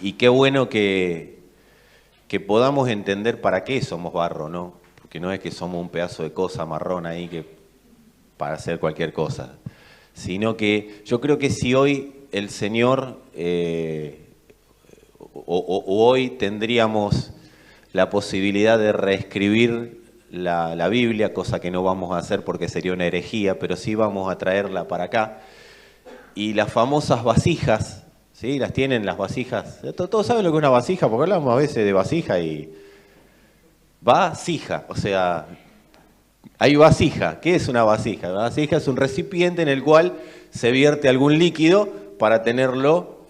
y qué bueno que podamos entender para qué somos barro, ¿no? Porque no es que somos un pedazo de cosa marrón ahí que para hacer cualquier cosa, sino que yo creo que si hoy el Señor, o hoy tendríamos la posibilidad de reescribir la Biblia, cosa que no vamos a hacer porque sería una herejía, pero sí vamos a traerla para acá. Y las famosas vasijas, ¿sí? Las tienen las vasijas. Todos saben lo que es una vasija, porque hablamos a veces de vasija y... Vasija, o sea, hay vasija. ¿Qué es una vasija? La vasija es un recipiente en el cual se vierte algún líquido para tenerlo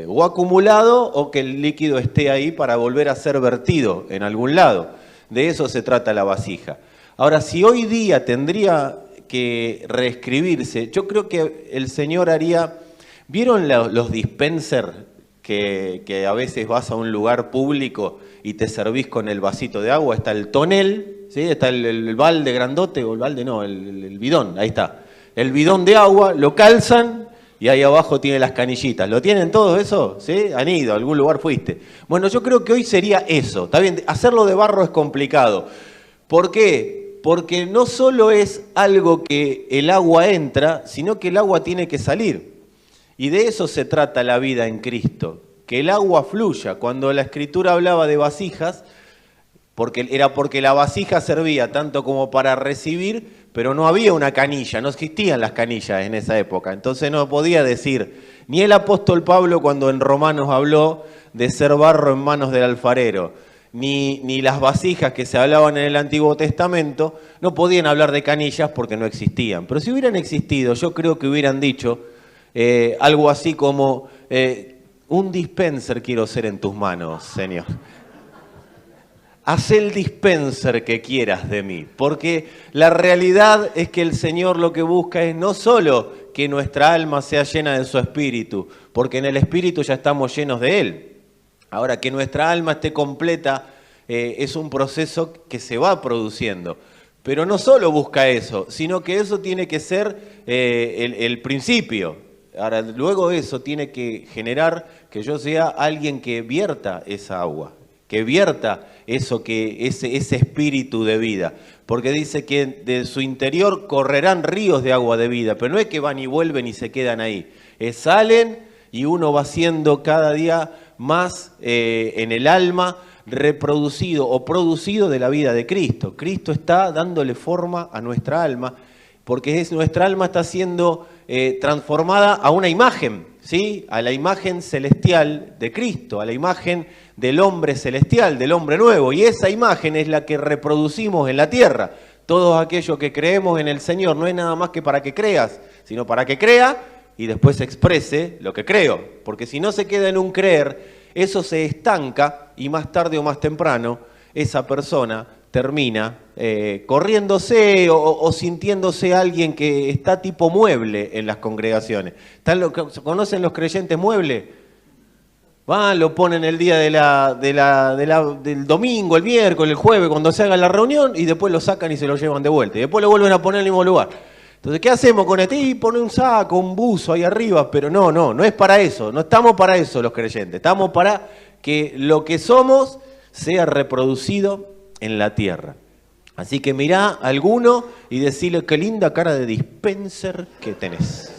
o acumulado o que el líquido esté ahí para volver a ser vertido en algún lado. De eso se trata la vasija. Ahora, si hoy día tendría que reescribirse, yo creo que el Señor haría... ¿Vieron los dispensers que a veces vas a un lugar público y te servís con el vasito de agua? Está el tonel, ¿sí? Está el balde grandote, o el balde no, el bidón, ahí está. El bidón de agua, lo calzan y ahí abajo tiene las canillitas. ¿Lo tienen todos eso? ¿Sí? Han ido, a algún lugar fuiste. Bueno, yo creo que hoy sería eso. Está bien, hacerlo de barro es complicado. ¿Por qué? Porque no solo es algo que el agua entra, sino que el agua tiene que salir. Y de eso se trata la vida en Cristo, que el agua fluya. Cuando la Escritura hablaba de vasijas, porque la vasija servía tanto como para recibir, pero no había una canilla, no existían las canillas en esa época. Entonces no podía decir, ni el apóstol Pablo cuando en Romanos habló de ser barro en manos del alfarero, ni las vasijas que se hablaban en el Antiguo Testamento, no podían hablar de canillas porque no existían. Pero si hubieran existido, yo creo que hubieran dicho algo así como, un dispenser quiero ser en tus manos, Señor. Haz el dispenser que quieras de mí, porque la realidad es que el Señor lo que busca es no solo que nuestra alma sea llena de su Espíritu, porque en el Espíritu ya estamos llenos de Él. Ahora, que nuestra alma esté completa es un proceso que se va produciendo. Pero no solo busca eso, sino que eso tiene que ser el principio. Ahora, luego eso tiene que generar que yo sea alguien que vierta esa agua, que vierta ese espíritu de vida. Porque dice que de su interior correrán ríos de agua de vida, pero no es que van y vuelven y se quedan ahí. Salen y uno va siendo cada día más en el alma reproducido o producido de la vida de Cristo. Cristo está dándole forma a nuestra alma, porque nuestra alma está siendo transformada a una imagen, ¿sí? A la imagen celestial de Cristo, a la imagen del hombre celestial, del hombre nuevo. Y esa imagen es la que reproducimos en la tierra. Todos aquellos que creemos en el Señor, no es nada más que para que creas, sino para que crea y después exprese lo que creo. Porque si no se queda en un creer, eso se estanca y más tarde o más temprano esa persona termina corriéndose o sintiéndose alguien que está tipo mueble en las congregaciones. ¿Conocen los creyentes mueble? Van, lo ponen el día del domingo, el miércoles, el jueves, cuando se haga la reunión, y después lo sacan y se lo llevan de vuelta. Y después lo vuelven a poner en el mismo lugar. Entonces, ¿qué hacemos con este? Y pone un saco, un buzo ahí arriba, pero no es para eso. No estamos para eso los creyentes. Estamos para que lo que somos sea reproducido en la tierra. Así que mirá a alguno y decirle qué linda cara de dispenser que tenés.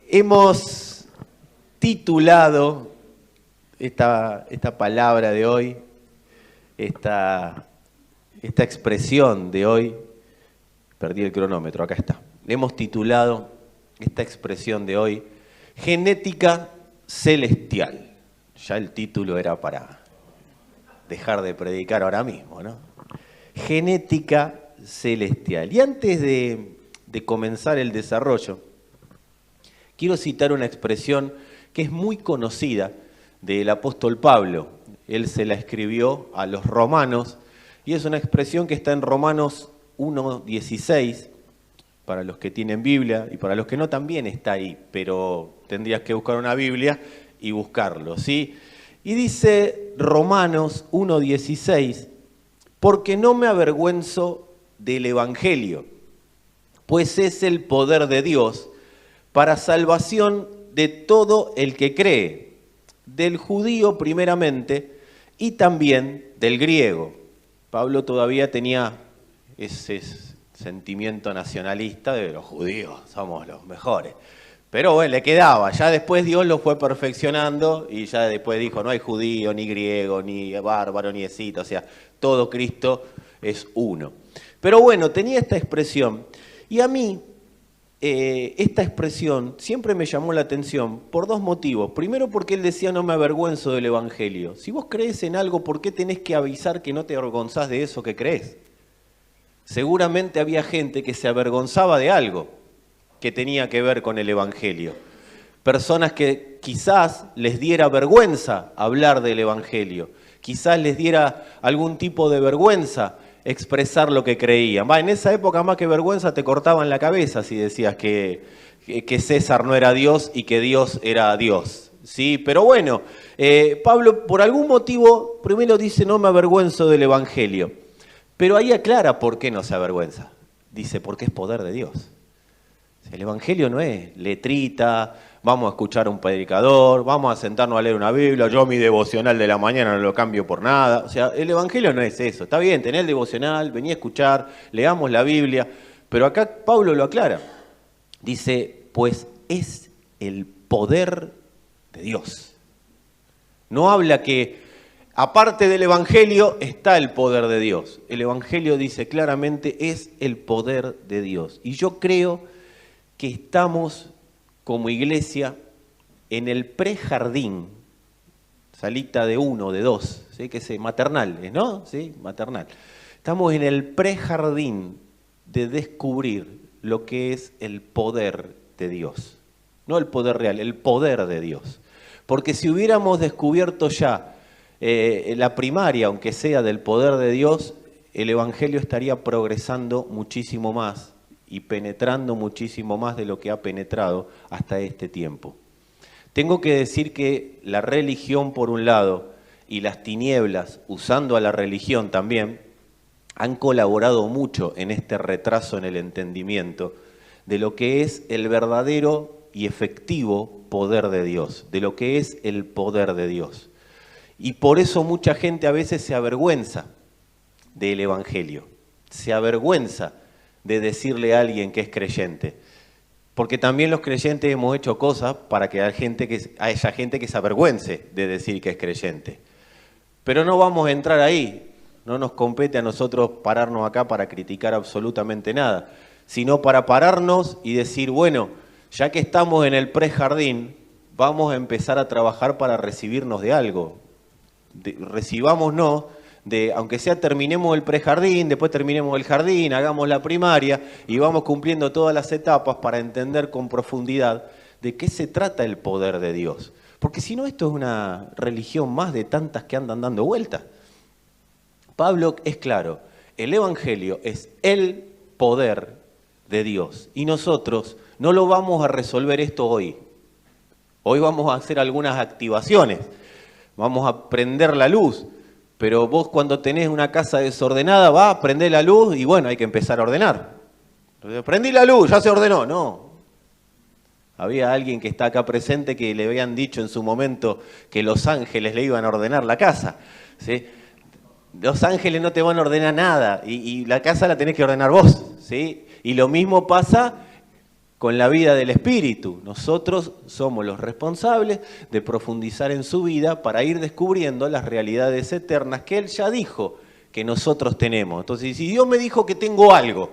Hemos titulado esta palabra de hoy, esta expresión de hoy, perdí el cronómetro, acá está. Hemos titulado esta expresión de hoy, genética celestial. Ya el título era para dejar de predicar ahora mismo, ¿no? Genética celestial. Y antes de comenzar el desarrollo, quiero citar una expresión que es muy conocida del apóstol Pablo. Él se la escribió a los romanos y es una expresión que está en Romanos 1:16, para los que tienen Biblia y para los que no también está ahí, pero tendrías que buscar una Biblia y buscarlo, ¿sí? Y dice Romanos 1:16, porque no me avergüenzo del Evangelio, pues es el poder de Dios para salvación de todo el que cree, del judío primeramente y también del griego. Pablo todavía tenía ese sentimiento nacionalista de los judíos, somos los mejores. Pero bueno, le quedaba, ya después Dios lo fue perfeccionando y ya después dijo, no hay judío, ni griego, ni bárbaro, ni escita, o sea, todo Cristo es uno. Pero bueno, tenía esta expresión y a mí esta expresión siempre me llamó la atención por dos motivos. Primero porque él decía, no me avergüenzo del Evangelio. Si vos crees en algo, ¿por qué tenés que avisar que no te avergonzás de eso que crees? Seguramente había gente que se avergonzaba de algo que tenía que ver con el Evangelio. Personas que quizás les diera vergüenza hablar del Evangelio, quizás les diera algún tipo de vergüenza expresar lo que creían. En esa época más que vergüenza te cortaban la cabeza si decías que César no era Dios y que Dios era Dios. ¿Sí? Pero bueno, Pablo por algún motivo primero dice no me avergüenzo del Evangelio, pero ahí aclara por qué no se avergüenza. Dice porque es poder de Dios. El Evangelio no es letrita, vamos a escuchar a un predicador, vamos a sentarnos a leer una Biblia, yo mi devocional de la mañana no lo cambio por nada. O sea, el Evangelio no es eso. Está bien, tener el devocional, vení a escuchar, leamos la Biblia, pero acá Pablo lo aclara. Dice, pues es el poder de Dios. No habla que aparte del Evangelio está el poder de Dios. El Evangelio dice claramente es el poder de Dios. Y yo creo que estamos como iglesia en el prejardín, salita de 1, de 2, ¿sí? Que es maternal, ¿no? ¿Sí? Maternal. Estamos en el prejardín de descubrir lo que es el poder de Dios. No el poder real, el poder de Dios. Porque si hubiéramos descubierto ya la primaria, aunque sea del poder de Dios, el Evangelio estaría progresando muchísimo más y penetrando muchísimo más de lo que ha penetrado hasta este tiempo. Tengo que decir que la religión por un lado y las tinieblas, usando a la religión también, han colaborado mucho en este retraso en el entendimiento de lo que es el verdadero y efectivo poder de Dios, de lo que es el poder de Dios. Y por eso mucha gente a veces se avergüenza del Evangelio, se avergüenza de decirle a alguien que es creyente. Porque también los creyentes hemos hecho cosas para que haya gente que se avergüence de decir que es creyente. Pero no vamos a entrar ahí. No nos compete a nosotros pararnos acá para criticar absolutamente nada, sino para pararnos y decir, bueno, ya que estamos en el prejardín, vamos a empezar a trabajar para recibirnos de algo. Recibámonos aunque sea terminemos el prejardín, después terminemos el jardín, hagamos la primaria y vamos cumpliendo todas las etapas para entender con profundidad de qué se trata el poder de Dios. Porque si no, esto es una religión más de tantas que andan dando vueltas. Pablo es claro, el Evangelio es el poder de Dios y nosotros no lo vamos a resolver esto hoy. Hoy vamos a hacer algunas activaciones, vamos a prender la luz. Pero vos cuando tenés una casa desordenada, va a prender la luz y bueno, hay que empezar a ordenar. Prendí la luz, ya se ordenó. No. Había alguien que está acá presente que le habían dicho en su momento que los ángeles le iban a ordenar la casa. ¿Sí? Los ángeles no te van a ordenar nada y la casa la tenés que ordenar vos. ¿Sí? Y lo mismo pasa con la vida del Espíritu. Nosotros somos los responsables de profundizar en su vida para ir descubriendo las realidades eternas que Él ya dijo que nosotros tenemos. Entonces, si Dios me dijo que tengo algo,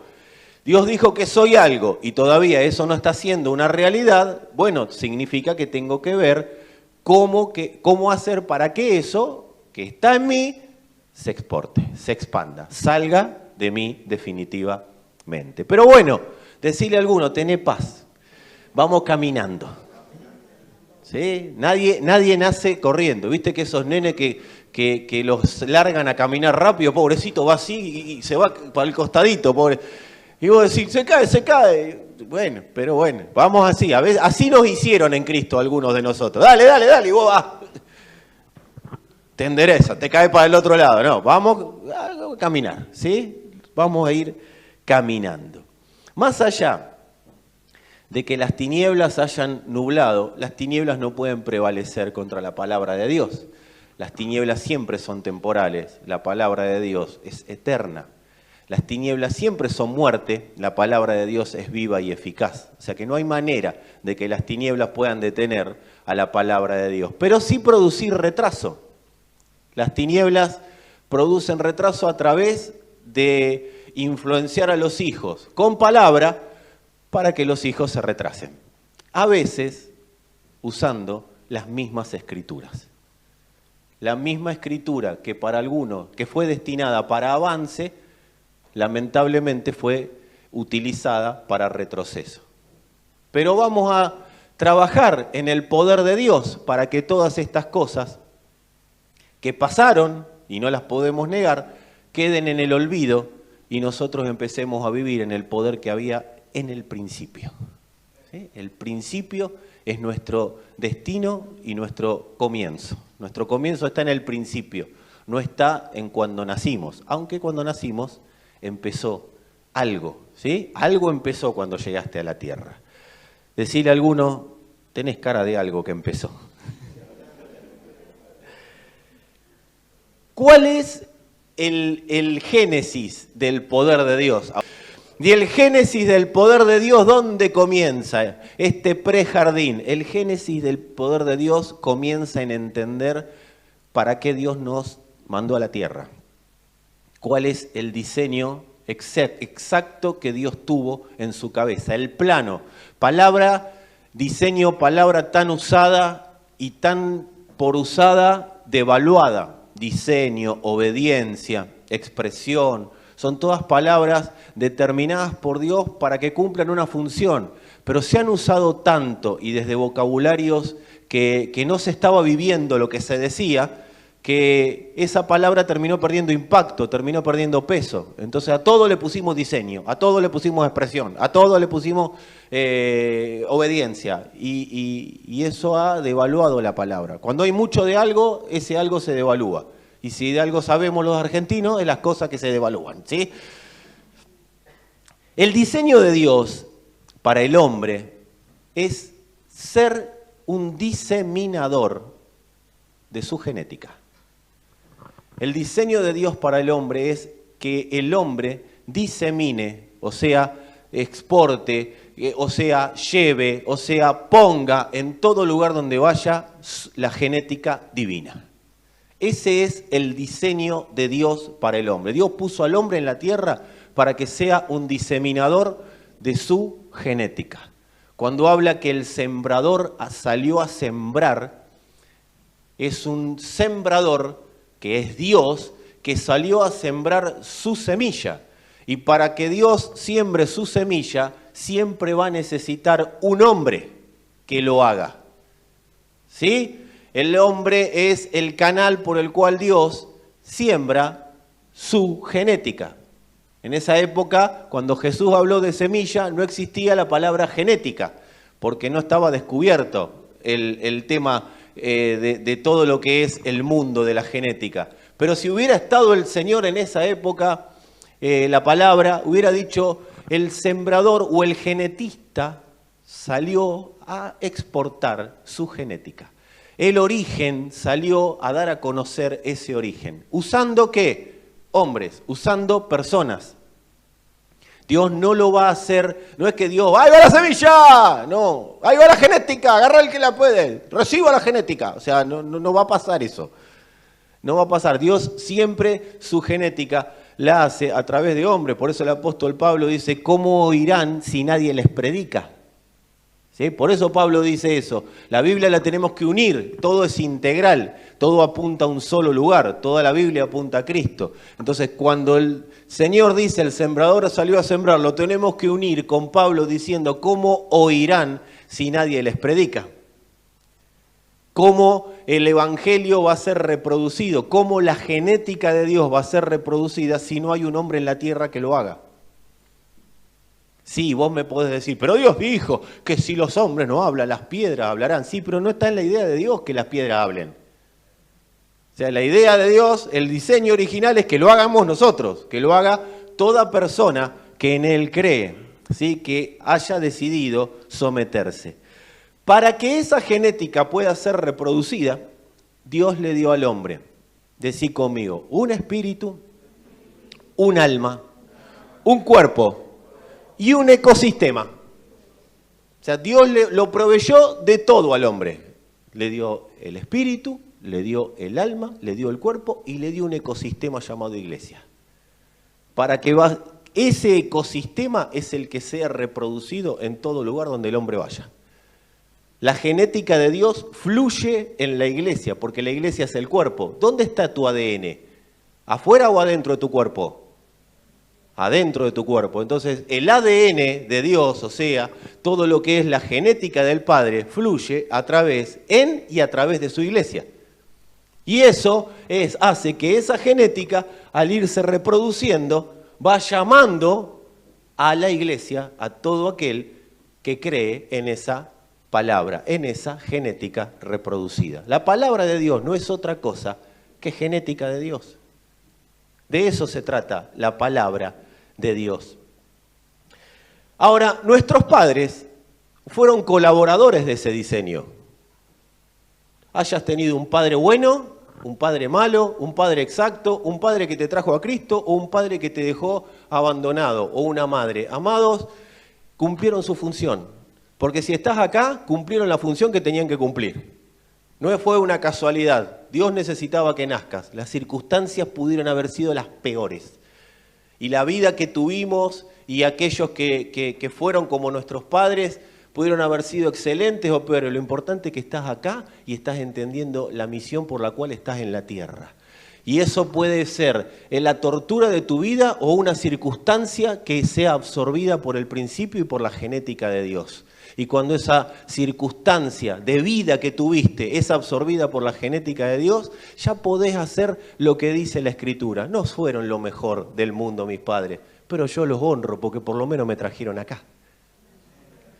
Dios dijo que soy algo y todavía eso no está siendo una realidad, bueno, significa que tengo que ver cómo hacer para que eso que está en mí se exporte, se expanda, salga de mí definitivamente. Pero bueno, decirle a alguno, tené paz, vamos caminando. ¿Sí? Nadie nace corriendo. ¿Viste que esos nenes que los largan a caminar rápido, pobrecito, va así y se va para el costadito, pobre? Y vos decís, se cae. Bueno, pero bueno, vamos así. A veces, así nos hicieron en Cristo algunos de nosotros. Dale, y vos vas. Te endereza, te caes para el otro lado. No, vamos a caminar, ¿sí? Vamos a ir caminando. Más allá de que las tinieblas hayan nublado, las tinieblas no pueden prevalecer contra la palabra de Dios. Las tinieblas siempre son temporales, la palabra de Dios es eterna. Las tinieblas siempre son muerte, la palabra de Dios es viva y eficaz. O sea que no hay manera de que las tinieblas puedan detener a la palabra de Dios, pero sí producir retraso. Las tinieblas producen retraso a través de influenciar a los hijos con palabra para que los hijos se retrasen. A veces usando las mismas escrituras. La misma escritura que para algunos, que fue destinada para avance, lamentablemente fue utilizada para retroceso. Pero vamos a trabajar en el poder de Dios para que todas estas cosas que pasaron, y no las podemos negar, queden en el olvido y nosotros empecemos a vivir en el poder que había en el principio. ¿Sí? El principio es nuestro destino y nuestro comienzo. Nuestro comienzo está en el principio, no está en cuando nacimos, aunque cuando nacimos empezó algo, ¿sí? Algo empezó cuando llegaste a la tierra. Decirle a alguno, tenés cara de algo que empezó. ¿Cuál es el génesis del poder de Dios? Y el génesis del poder de Dios, ¿dónde comienza? Este prejardín. El génesis del poder de Dios comienza en entender para qué Dios nos mandó a la tierra. ¿Cuál es el diseño exacto que Dios tuvo en su cabeza? El plano. Palabra, diseño, palabra tan usada y tan por usada devaluada. Diseño, obediencia, expresión, son todas palabras determinadas por Dios para que cumplan una función, pero se han usado tanto y desde vocabularios que no se estaba viviendo lo que se decía, que esa palabra terminó perdiendo impacto, terminó perdiendo peso. Entonces a todo le pusimos diseño, a todo le pusimos expresión, a todo le pusimos obediencia y eso ha devaluado la palabra. Cuando hay mucho de algo, ese algo se devalúa. Y si de algo sabemos los argentinos, es las cosas que se devalúan, ¿sí? El diseño de Dios para el hombre es ser un diseminador de su genética. El diseño de Dios para el hombre es que el hombre disemine, o sea, exporte, o sea, lleve, o sea, ponga en todo lugar donde vaya la genética divina. Ese es el diseño de Dios para el hombre. Dios puso al hombre en la tierra para que sea un diseminador de su genética. Cuando habla que el sembrador salió a sembrar, es un sembrador que es Dios, que salió a sembrar su semilla. Y para que Dios siembre su semilla, siempre va a necesitar un hombre que lo haga. ¿Sí? El hombre es el canal por el cual Dios siembra su genética. En esa época, cuando Jesús habló de semilla, no existía la palabra genética, porque no estaba descubierto el tema de todo lo que es el mundo de la genética. Pero si hubiera estado el Señor en esa época, la palabra hubiera dicho, el sembrador o el genetista salió a exportar su genética. El origen salió a dar a conocer ese origen. ¿Usando qué? Hombres, usando personas. Dios no lo va a hacer, no es que Dios, ¡ahí va la semilla! No, ¡ahí va la genética! Agarra el que la puede, reciba la genética. O sea, no va a pasar eso. No va a pasar. Dios siempre su genética la hace a través de hombres. Por eso el apóstol Pablo dice, ¿cómo oirán si nadie les predica? ¿Sí? Por eso Pablo dice eso. La Biblia la tenemos que unir, todo es integral, todo apunta a un solo lugar, toda la Biblia apunta a Cristo. Entonces cuando el Señor dice, el sembrador salió a sembrar, lo tenemos que unir con Pablo diciendo, ¿cómo oirán si nadie les predica? ¿Cómo el Evangelio va a ser reproducido? ¿Cómo la genética de Dios va a ser reproducida si no hay un hombre en la tierra que lo haga? Sí, vos me podés decir, pero Dios dijo que si los hombres no hablan, las piedras hablarán. Sí, pero no está en la idea de Dios que las piedras hablen. O sea, la idea de Dios, el diseño original es que lo hagamos nosotros, que lo haga toda persona que en Él cree. ¿sí? Que haya decidido someterse. Para que esa genética pueda ser reproducida, Dios le dio al hombre, decí conmigo, un espíritu, un alma, un cuerpo y un ecosistema. O sea, Dios lo proveyó de todo al hombre. Le dio el espíritu, le dio el alma, le dio el cuerpo y le dio un ecosistema llamado iglesia. Para que ese ecosistema es el que sea reproducido en todo lugar donde el hombre vaya. La genética de Dios fluye en la iglesia, porque la iglesia es el cuerpo. ¿Dónde está tu ADN? ¿Afuera o adentro de tu cuerpo? Adentro de tu cuerpo. Entonces, el ADN de Dios, o sea, todo lo que es la genética del Padre, fluye a través, en y a través de su iglesia. Y eso hace que esa genética, al irse reproduciendo, va llamando a la iglesia, a todo aquel que cree en esa palabra, en esa genética reproducida. La palabra de Dios no es otra cosa que genética de Dios. De eso se trata la palabra de Dios. Ahora, nuestros padres fueron colaboradores de ese diseño. Hayas tenido un padre bueno, un padre malo, un padre exacto, un padre que te trajo a Cristo o un padre que te dejó abandonado o una madre. Amados, cumplieron su función. Porque si estás acá, cumplieron la función que tenían que cumplir. No fue una casualidad. Dios necesitaba que nazcas. Las circunstancias pudieron haber sido las peores. Y la vida que tuvimos y aquellos que fueron como nuestros padres pudieron haber sido excelentes o peores. Lo importante es que estás acá y estás entendiendo la misión por la cual estás en la tierra. Y eso puede ser en la tortura de tu vida o una circunstancia que sea absorbida por el principio y por la genética de Dios. Y cuando esa circunstancia de vida que tuviste es absorbida por la genética de Dios, ya podés hacer lo que dice la Escritura. No fueron lo mejor del mundo mis padres, pero yo los honro porque por lo menos me trajeron acá.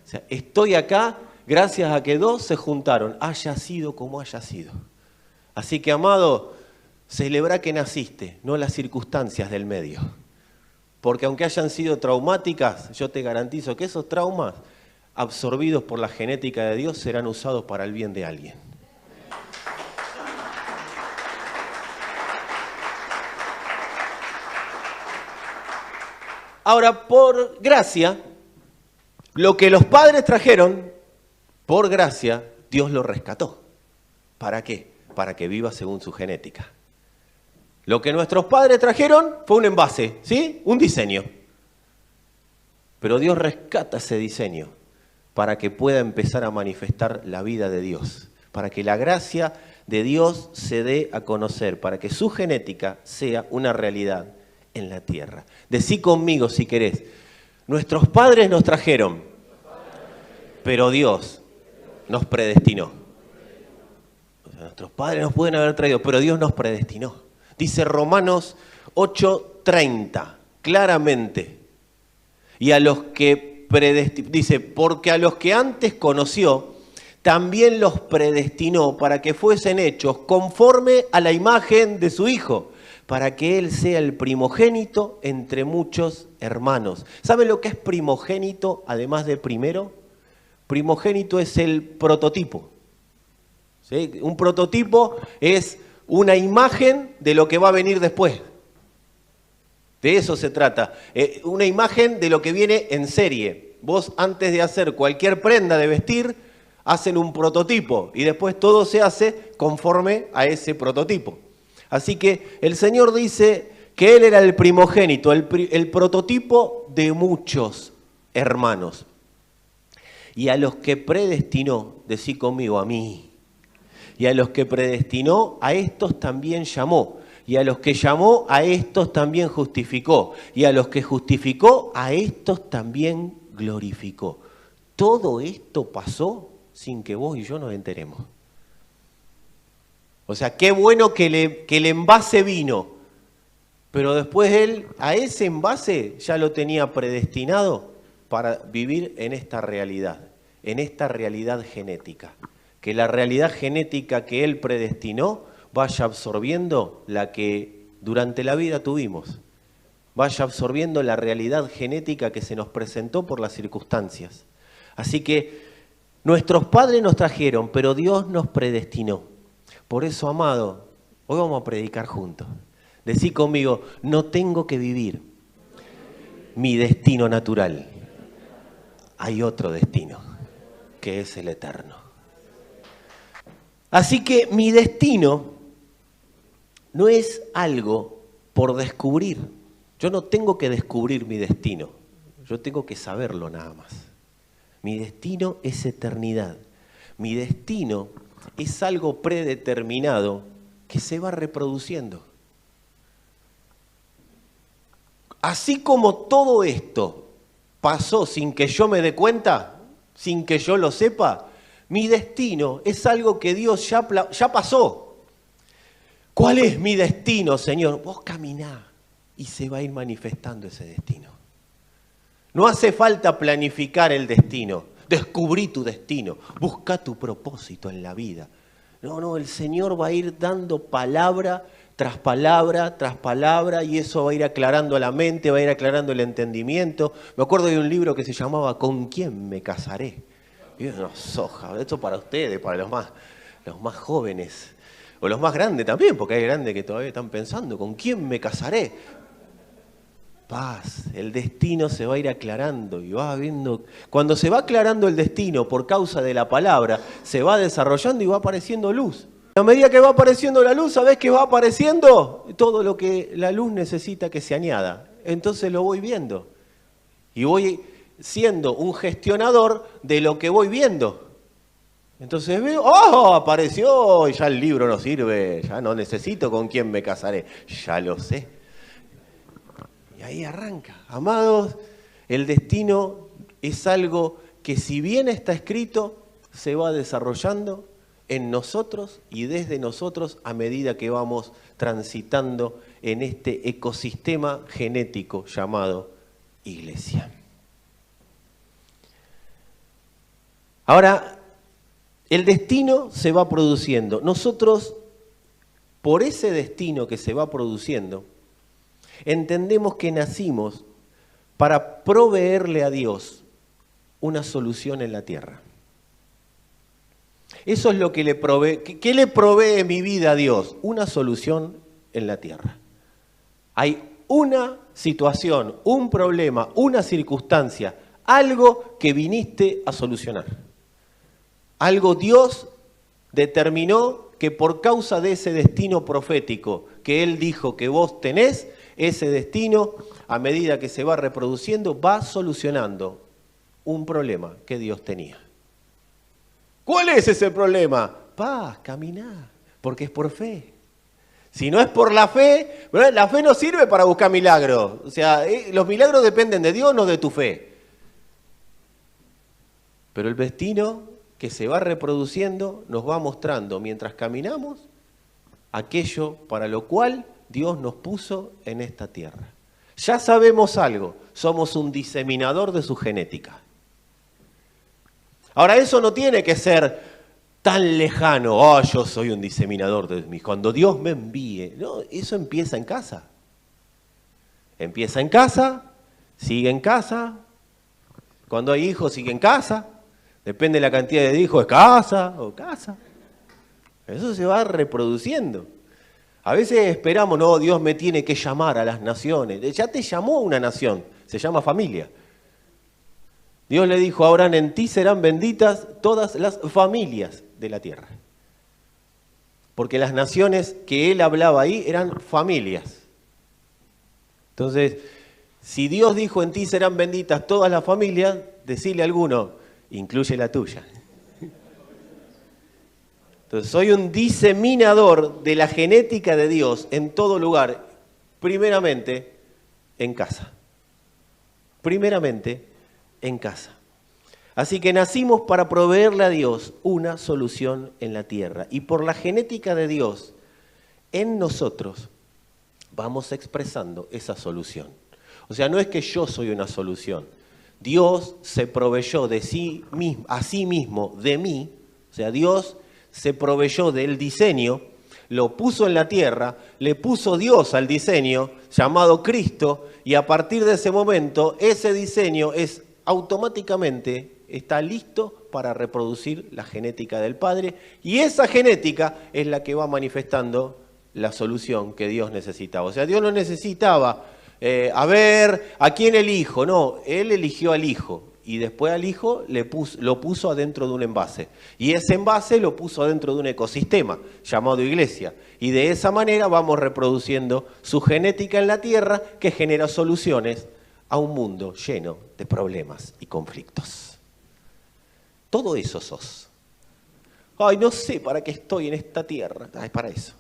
O sea, estoy acá gracias a que dos se juntaron, haya sido como haya sido. Así que, amado, celebra que naciste, no las circunstancias del medio. Porque aunque hayan sido traumáticas, yo te garantizo que esos traumas absorbidos por la genética de Dios serán usados para el bien de alguien. Ahora, por gracia, lo que los padres trajeron, por gracia, Dios lo rescató. ¿Para qué? Para que viva según su genética. Lo que nuestros padres trajeron fue un envase, ¿sí? Un diseño. Pero Dios rescata ese diseño para que pueda empezar a manifestar la vida de Dios, para que la gracia de Dios se dé a conocer, para que su genética sea una realidad en la tierra. Decí conmigo si querés, nuestros padres nos trajeron, pero Dios nos predestinó. O sea, nuestros padres nos pueden haber traído, pero Dios nos predestinó. Dice Romanos 8:30, claramente, y a los que dice, porque a los que antes conoció, también los predestinó para que fuesen hechos conforme a la imagen de su Hijo, para que Él sea el primogénito entre muchos hermanos. ¿Saben lo que es primogénito, además de primero? Primogénito es el prototipo. ¿Sí? Un prototipo es una imagen de lo que va a venir después. De eso se trata. Una imagen de lo que viene en serie. Vos antes de hacer cualquier prenda de vestir, hacen un prototipo y después todo se hace conforme a ese prototipo. Así que el Señor dice que Él era el primogénito, el prototipo de muchos hermanos. Y a los que predestinó, decí conmigo, a mí. Y a los que predestinó, a estos también llamó. Y a los que llamó, a estos también justificó. Y a los que justificó, a estos también glorificó. Todo esto pasó sin que vos y yo nos enteremos. O sea, qué bueno que el envase vino. Pero después Él, a ese envase, ya lo tenía predestinado para vivir en esta realidad genética. Que la realidad genética que Él predestinó vaya absorbiendo la que durante la vida tuvimos. vaya absorbiendo la realidad genética que se nos presentó por las circunstancias. Así que nuestros padres nos trajeron, pero Dios nos predestinó. Por eso, amado, hoy vamos a predicar juntos. Decí conmigo, no tengo que vivir mi destino natural. Hay otro destino, que es el eterno. Así que mi destino no es algo por descubrir. Yo no tengo que descubrir mi destino. Yo tengo que saberlo nada más. Mi destino es eternidad. Mi destino es algo predeterminado que se va reproduciendo. Así como todo esto pasó sin que yo me dé cuenta, sin que yo lo sepa, mi destino es algo que Dios ya pasó. ¿Cuál es mi destino, Señor? Vos caminá y se va a ir manifestando ese destino. No hace falta planificar el destino. Descubrí tu destino. Busca tu propósito en la vida. No, el Señor va a ir dando palabra tras palabra, tras palabra, y eso va a ir aclarando la mente, va a ir aclarando el entendimiento. Me acuerdo de un libro que se llamaba ¿Con quién me casaré? Y una soja, esto para ustedes, para los más jóvenes, o los más grandes también, porque hay grandes que todavía están pensando, ¿con quién me casaré? Paz, el destino se va a ir aclarando y va viendo. Cuando se va aclarando el destino por causa de la palabra, se va desarrollando y va apareciendo luz. A medida que va apareciendo la luz, ¿sabés qué va apareciendo? Todo lo que la luz necesita que se añada. Entonces lo voy viendo. Y voy siendo un gestionador de lo que voy viendo. Entonces veo, ¡oh! Apareció, y ya el libro no sirve, ya no necesito con quién me casaré, ya lo sé. Y ahí arranca. Amados, el destino es algo que si bien está escrito, se va desarrollando en nosotros y desde nosotros a medida que vamos transitando en este ecosistema genético llamado iglesia. Ahora, el destino se va produciendo. Nosotros, por ese destino que se va produciendo, entendemos que nacimos para proveerle a Dios una solución en la tierra. Eso es lo que le provee. ¿Qué le provee mi vida a Dios? Una solución en la tierra. Hay una situación, un problema, una circunstancia, algo que viniste a solucionar. Algo Dios determinó que por causa de ese destino profético que Él dijo que vos tenés, ese destino, a medida que se va reproduciendo, va solucionando un problema que Dios tenía. ¿Cuál es ese problema? Paz, caminá, porque es por fe. Si no es por la fe no sirve para buscar milagros. O sea, los milagros dependen de Dios, no de tu fe. Pero el destino que se va reproduciendo nos va mostrando, mientras caminamos, aquello para lo cual Dios nos puso en esta tierra. Ya sabemos algo, somos un diseminador de su genética. Ahora, eso no tiene que ser tan lejano. Yo soy un diseminador de mis. Cuando Dios me envíe. No, eso empieza en casa. Empieza en casa, sigue en casa. Cuando hay hijos, sigue en casa. Depende de la cantidad de hijos, es casa o casa. Eso se va reproduciendo. A veces esperamos, no, Dios me tiene que llamar a las naciones. Ya te llamó una nación, se llama familia. Dios le dijo a Abraham, en ti serán benditas todas las familias de la tierra. Porque las naciones que él hablaba ahí eran familias. Entonces, si Dios dijo, en ti serán benditas todas las familias, decirle a alguno, incluye la tuya. Entonces, soy un diseminador de la genética de Dios en todo lugar, primeramente en casa. Primeramente en casa. Así que nacimos para proveerle a Dios una solución en la tierra. Y por la genética de Dios, en nosotros vamos expresando esa solución. O sea, no es que yo soy una solución. Dios se proveyó de sí mismo, a sí mismo, de mí. O sea, Dios se proveyó del diseño, lo puso en la tierra, le puso Dios al diseño, llamado Cristo, y a partir de ese momento, ese diseño es automáticamente, está listo para reproducir la genética del Padre, y esa genética es la que va manifestando la solución que Dios necesitaba. O sea, Dios no necesitaba, ¿a quién elijo? No, Él eligió al Hijo. Y después al Hijo lo puso adentro de un envase. Y ese envase lo puso adentro de un ecosistema llamado Iglesia. Y de esa manera vamos reproduciendo su genética en la tierra que genera soluciones a un mundo lleno de problemas y conflictos. Todo eso sos. Ay, no sé para qué estoy en esta tierra. Ay, para eso.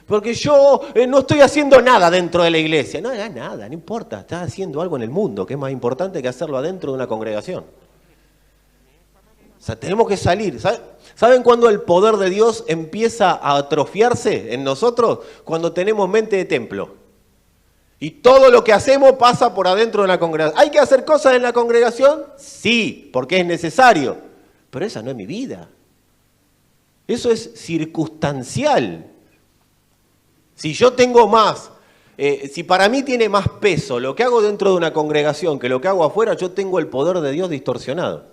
Porque yo no estoy haciendo nada dentro de la iglesia. No hagas nada, no importa. Estás haciendo algo en el mundo, que es más importante que hacerlo adentro de una congregación. O sea, tenemos que salir. ¿Saben cuándo el poder de Dios empieza a atrofiarse en nosotros? Cuando tenemos mente de templo. Y todo lo que hacemos pasa por adentro de una congregación. ¿Hay que hacer cosas en la congregación? Sí, porque es necesario. Pero esa no es mi vida. Eso es circunstancial. Si yo tengo más, si para mí tiene más peso lo que hago dentro de una congregación que lo que hago afuera, yo tengo el poder de Dios distorsionado.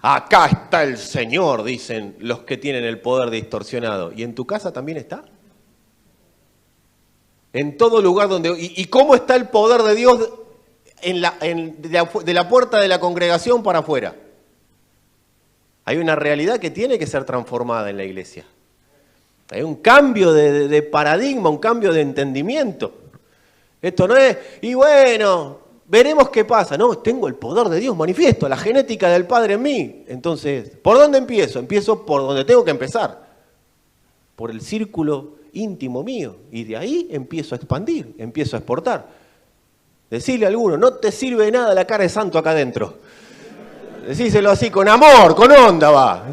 Acá está el Señor, dicen los que tienen el poder distorsionado. ¿Y en tu casa también está? En todo lugar donde... ¿Y cómo está el poder de Dios de la puerta de la congregación para afuera? Hay una realidad que tiene que ser transformada en la iglesia. Hay un cambio de paradigma, un cambio de entendimiento. Esto no es, y bueno, veremos qué pasa. No, tengo el poder de Dios manifiesto, la genética del Padre en mí. Entonces, ¿por dónde empiezo? Empiezo por donde tengo que empezar. Por el círculo íntimo mío. Y de ahí empiezo a expandir, empiezo a exportar. Decirle a alguno, no te sirve de nada la cara de santo acá adentro. Decíselo así, con amor, con onda va.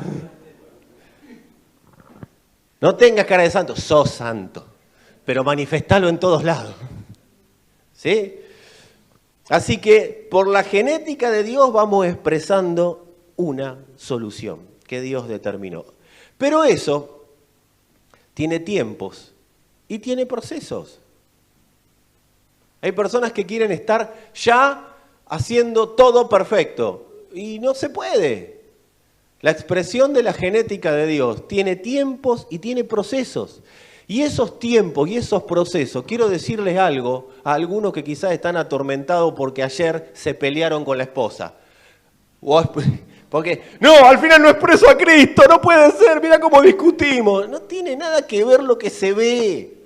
No tengas cara de santo, sos santo, pero manifestalo en todos lados. ¿Sí? Así que por la genética de Dios vamos expresando una solución que Dios determinó. Pero eso tiene tiempos y tiene procesos. Hay personas que quieren estar ya haciendo todo perfecto. Y no se puede. La expresión de la genética de Dios tiene tiempos y tiene procesos. Y esos tiempos y esos procesos, quiero decirles algo a algunos que quizás están atormentados porque ayer se pelearon con la esposa. Porque, no, al final no expreso a Cristo, no puede ser, mira cómo discutimos. No tiene nada que ver lo que se ve.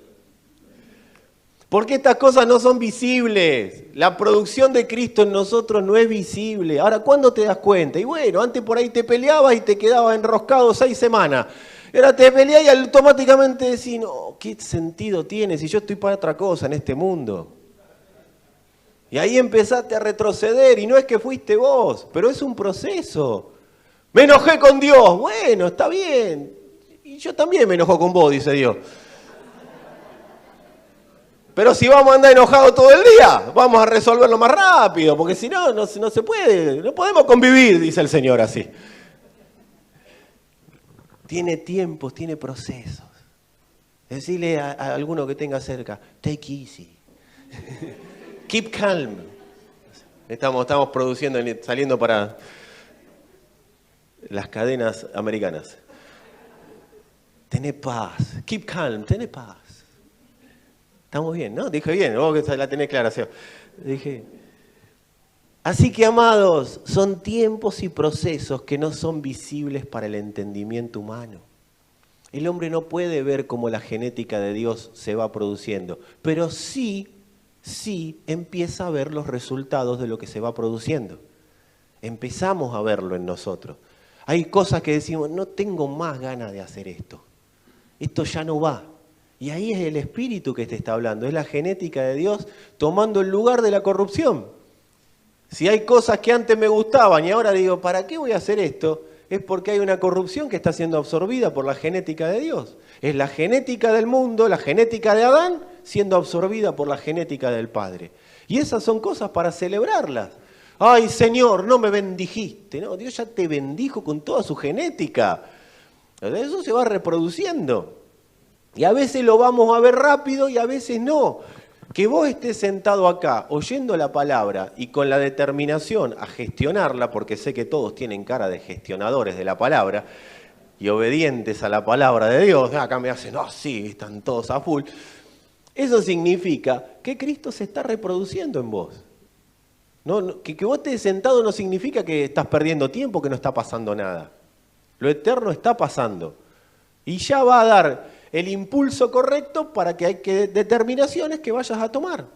Porque estas cosas no son visibles. La producción de Cristo en nosotros no es visible. Ahora, ¿cuándo te das cuenta? Y bueno, antes por ahí te peleabas y te quedabas enroscado 6 semanas. Ahora te peleás y automáticamente decís, no, ¿qué sentido tiene si yo estoy para otra cosa en este mundo? Y ahí empezaste a retroceder y no es que fuiste vos, pero es un proceso. Me enojé con Dios. Bueno, está bien. Y yo también me enojo con vos, dice Dios. Pero si vamos a andar enojados todo el día, vamos a resolverlo más rápido, porque si no, no se puede, no podemos convivir, dice el Señor así. Tiene tiempos, tiene procesos. Decirle a alguno que tenga cerca, take easy, keep calm. Estamos produciendo, saliendo para las cadenas americanas. Tené paz, keep calm, tené paz. Estamos bien, ¿no? Dije bien, vos que la tenés clara, Seo. Dije. Así que, amados, son tiempos y procesos que no son visibles para el entendimiento humano. El hombre no puede ver cómo la genética de Dios se va produciendo, pero sí empieza a ver los resultados de lo que se va produciendo. Empezamos a verlo en nosotros. Hay cosas que decimos, no tengo más ganas de hacer esto. Esto ya no va. Y ahí es el espíritu que te está hablando, es la genética de Dios tomando el lugar de la corrupción. Si hay cosas que antes me gustaban y ahora digo, ¿para qué voy a hacer esto? Es porque hay una corrupción que está siendo absorbida por la genética de Dios. Es la genética del mundo, la genética de Adán, siendo absorbida por la genética del Padre. Y esas son cosas para celebrarlas. Ay, Señor, no me bendijiste. No, Dios ya te bendijo con toda su genética. Eso se va reproduciendo. Y a veces lo vamos a ver rápido y a veces no. Que vos estés sentado acá oyendo la palabra y con la determinación a gestionarla, porque sé que todos tienen cara de gestionadores de la palabra y obedientes a la palabra de Dios, acá me hacen, no, sí, están todos a full. Eso significa que Cristo se está reproduciendo en vos. Que vos estés sentado no significa que estás perdiendo tiempo, que no está pasando nada. Lo eterno está pasando. Y ya va a dar el impulso correcto para que hay determinaciones que vayas a tomar.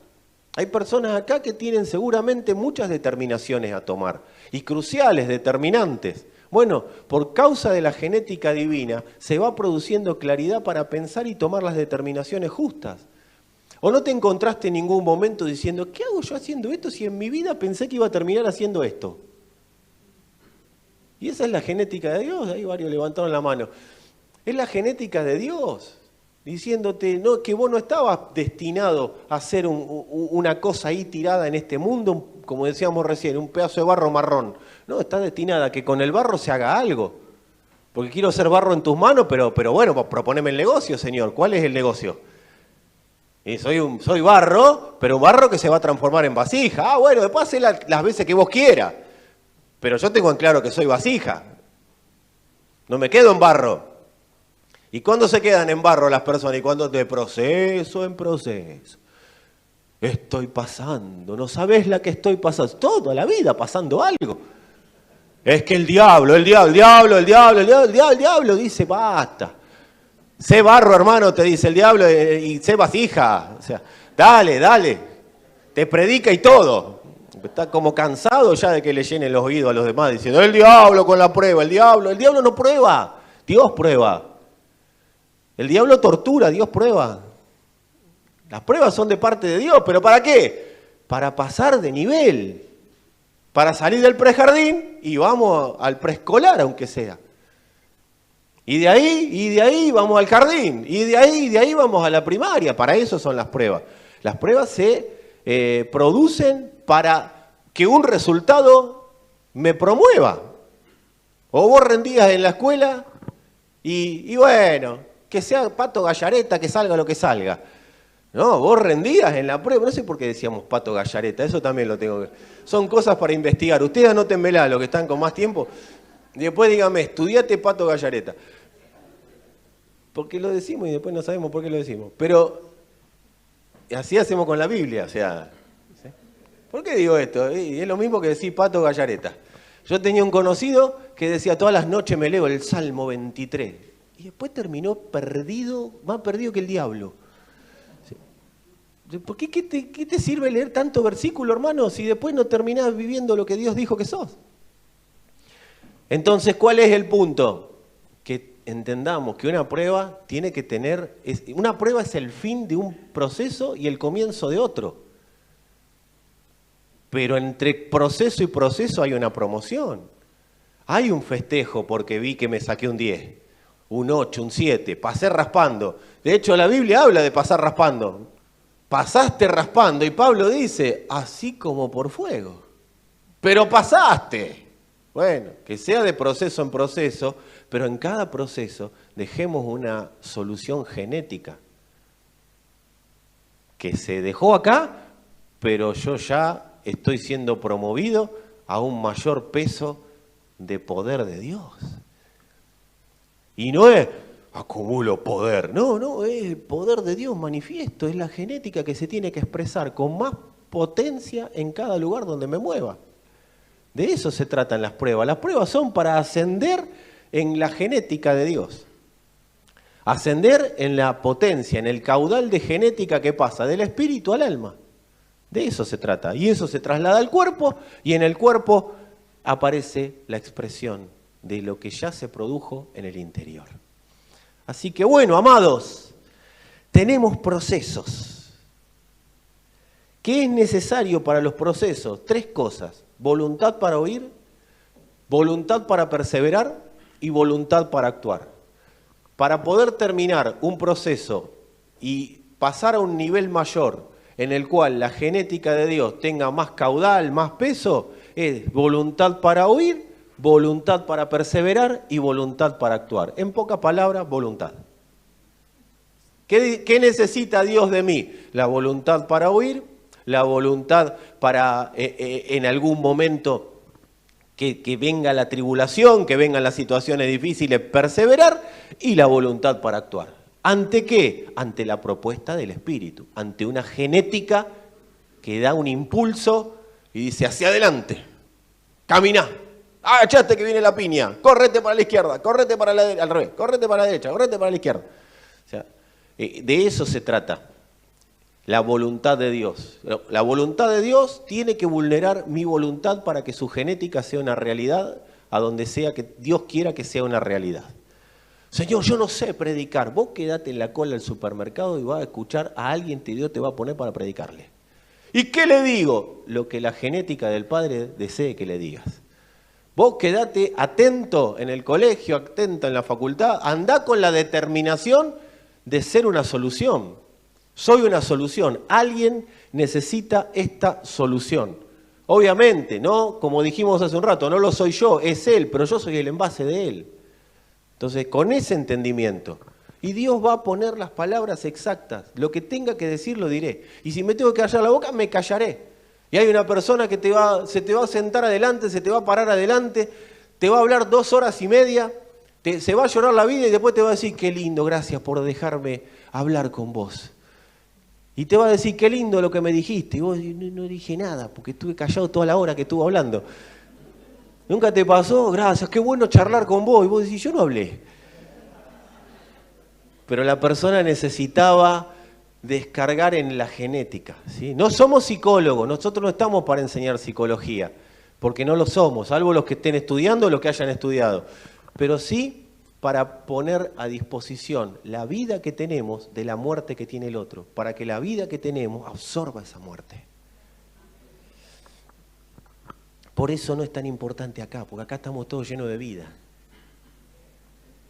Hay personas acá que tienen seguramente muchas determinaciones a tomar. Y cruciales, determinantes. Bueno, por causa de la genética divina, se va produciendo claridad para pensar y tomar las determinaciones justas. ¿O no te encontraste en ningún momento diciendo, ¿qué hago yo haciendo esto si en mi vida pensé que iba a terminar haciendo esto? Y esa es la genética de Dios. Ahí varios levantaron la mano. Es la genética de Dios, diciéndote no, que vos no estabas destinado a hacer una cosa ahí tirada en este mundo, como decíamos recién, un pedazo de barro marrón. No, está destinada a que con el barro se haga algo. Porque quiero hacer barro en tus manos, pero bueno, proponeme el negocio, Señor. ¿Cuál es el negocio? Y soy barro, pero barro que se va a transformar en vasija. Ah, bueno, después hacé las veces que vos quieras. Pero yo tengo en claro que soy vasija. No me quedo en barro. ¿Y cuándo se quedan en barro las personas? ¿Y cuándo? De proceso en proceso. Estoy pasando, no sabés la que estoy pasando. Toda la vida pasando algo. Es que el diablo dice, basta. Sé barro, hermano, te dice el diablo, y sé vasija. O sea, dale. Te predica y todo. Está como cansado ya de que le llenen los oídos a los demás diciendo, el diablo con la prueba, el diablo no prueba, Dios prueba. El diablo tortura, Dios prueba. Las pruebas son de parte de Dios, ¿pero para qué? Para pasar de nivel, para salir del prejardín y vamos al preescolar, aunque sea. Y de ahí vamos al jardín, y de ahí vamos a la primaria. Para eso son las pruebas. Las pruebas se producen para que un resultado me promueva. O vos rendías en la escuela y bueno, que sea Pato Gallareta, que salga lo que salga. No, vos rendías en la prueba. No sé por qué decíamos Pato Gallareta, eso también lo tengo que... Son cosas para investigar. Ustedes anótenmela, los que están con más tiempo. Y después díganme, estudiate Pato Gallareta. Porque lo decimos y después no sabemos por qué lo decimos. Pero así hacemos con la Biblia, o sea... ¿sí? ¿Por qué digo esto? Y es lo mismo que decir Pato Gallareta. Yo tenía un conocido que decía, todas las noches me leo el Salmo 23. Y después terminó perdido, más perdido que el diablo. ¿Por qué te sirve leer tanto versículo, hermano, si después no terminás viviendo lo que Dios dijo que sos? Entonces, ¿cuál es el punto? Que entendamos que una prueba tiene que tener... Una prueba es el fin de un proceso y el comienzo de otro. Pero entre proceso y proceso hay una promoción. Hay un festejo porque vi que me saqué un 10, un 8, un 7, pasé raspando. De hecho, la Biblia habla de pasar raspando. Pasaste raspando y Pablo dice, así como por fuego. Pero pasaste. Bueno, que sea de proceso en proceso, pero en cada proceso dejemos una solución genética. Que se dejó acá, pero yo ya estoy siendo promovido a un mayor peso de poder de Dios. Y no es acumulo poder, no, es el poder de Dios manifiesto, es la genética que se tiene que expresar con más potencia en cada lugar donde me mueva. De eso se tratan las pruebas. Las pruebas son para ascender en la genética de Dios. Ascender en la potencia, en el caudal de genética que pasa del espíritu al alma. De eso se trata. Y eso se traslada al cuerpo y en el cuerpo aparece la expresión de lo que ya se produjo en el interior. Así que bueno, amados, tenemos procesos. ¿Qué es necesario para los procesos? 3 cosas. Voluntad para oír, voluntad para perseverar y voluntad para actuar. Para poder terminar un proceso y pasar a un nivel mayor en el cual la genética de Dios tenga más caudal, más peso, es voluntad para oír, voluntad para perseverar y voluntad para actuar. En pocas palabras, voluntad. ¿Qué necesita Dios de mí? La voluntad para oír, la voluntad para en algún momento que venga la tribulación, que vengan las situaciones difíciles, perseverar, y la voluntad para actuar. ¿Ante qué? Ante la propuesta del Espíritu, ante una genética que da un impulso y dice hacia adelante, camina, agachate que viene la piña, correte para la izquierda, correte para la derecha, al revés, correte para la derecha, correte para la izquierda. O sea, de eso se trata, la voluntad de Dios. La voluntad de Dios tiene que vulnerar mi voluntad para que su genética sea una realidad, a donde sea que Dios quiera que sea una realidad. Señor, yo no sé predicar. Vos quedate en la cola del supermercado y vas a escuchar a alguien que Dios te va a poner para predicarle. ¿Y qué le digo? Lo que la genética del Padre desee que le digas. Vos quedate atento en el colegio, atento en la facultad, andá con la determinación de ser una solución. Soy una solución. Alguien necesita esta solución. Obviamente, ¿no? Como dijimos hace un rato, no lo soy yo, es Él, pero yo soy el envase de Él. Entonces, con ese entendimiento, y Dios va a poner las palabras exactas, lo que tenga que decir lo diré. Y si me tengo que callar la boca, me callaré. Y hay una persona que se te va a sentar adelante, se te va a parar adelante, te va a hablar 2 horas y media, se va a llorar la vida y después te va a decir, qué lindo, gracias por dejarme hablar con vos. Y te va a decir, qué lindo lo que me dijiste. Y vos no dije nada, porque estuve callado toda la hora que estuvo hablando. ¿Nunca te pasó? Gracias, qué bueno charlar con vos. Y vos decís, yo no hablé. Pero la persona necesitaba descargar en la genética, ¿sí? No somos psicólogos, nosotros no estamos para enseñar psicología, porque no lo somos, salvo los que estén estudiando o los que hayan estudiado. Pero sí para poner a disposición la vida que tenemos de la muerte que tiene el otro, para que la vida que tenemos absorba esa muerte. Por eso no es tan importante acá, porque acá estamos todos llenos de vida.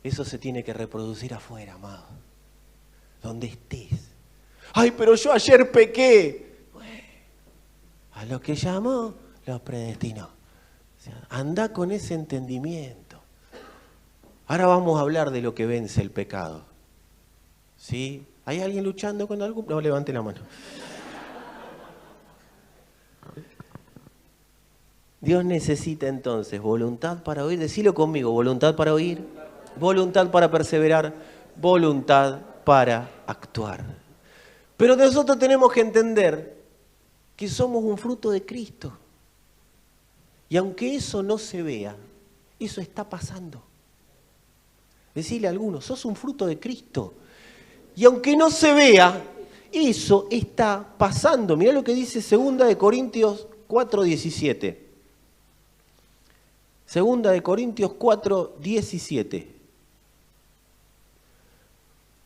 Eso se tiene que reproducir afuera, amado. Donde estés. Ay, pero yo ayer pequé. Bueno, a lo que llamó, los predestinó. O sea, anda con ese entendimiento. Ahora vamos a hablar de lo que vence el pecado. ¿Sí? ¿Hay alguien luchando con algo? No, levante la mano. Dios necesita entonces voluntad para oír, decilo conmigo, voluntad para oír, voluntad para perseverar, voluntad para actuar. Pero nosotros tenemos que entender que somos un fruto de Cristo. Y aunque eso no se vea, eso está pasando. Decirle a algunos, sos un fruto de Cristo. Y aunque no se vea, eso está pasando. Mirá lo que dice 2 Corintios 4:17. 2 Corintios 4:17.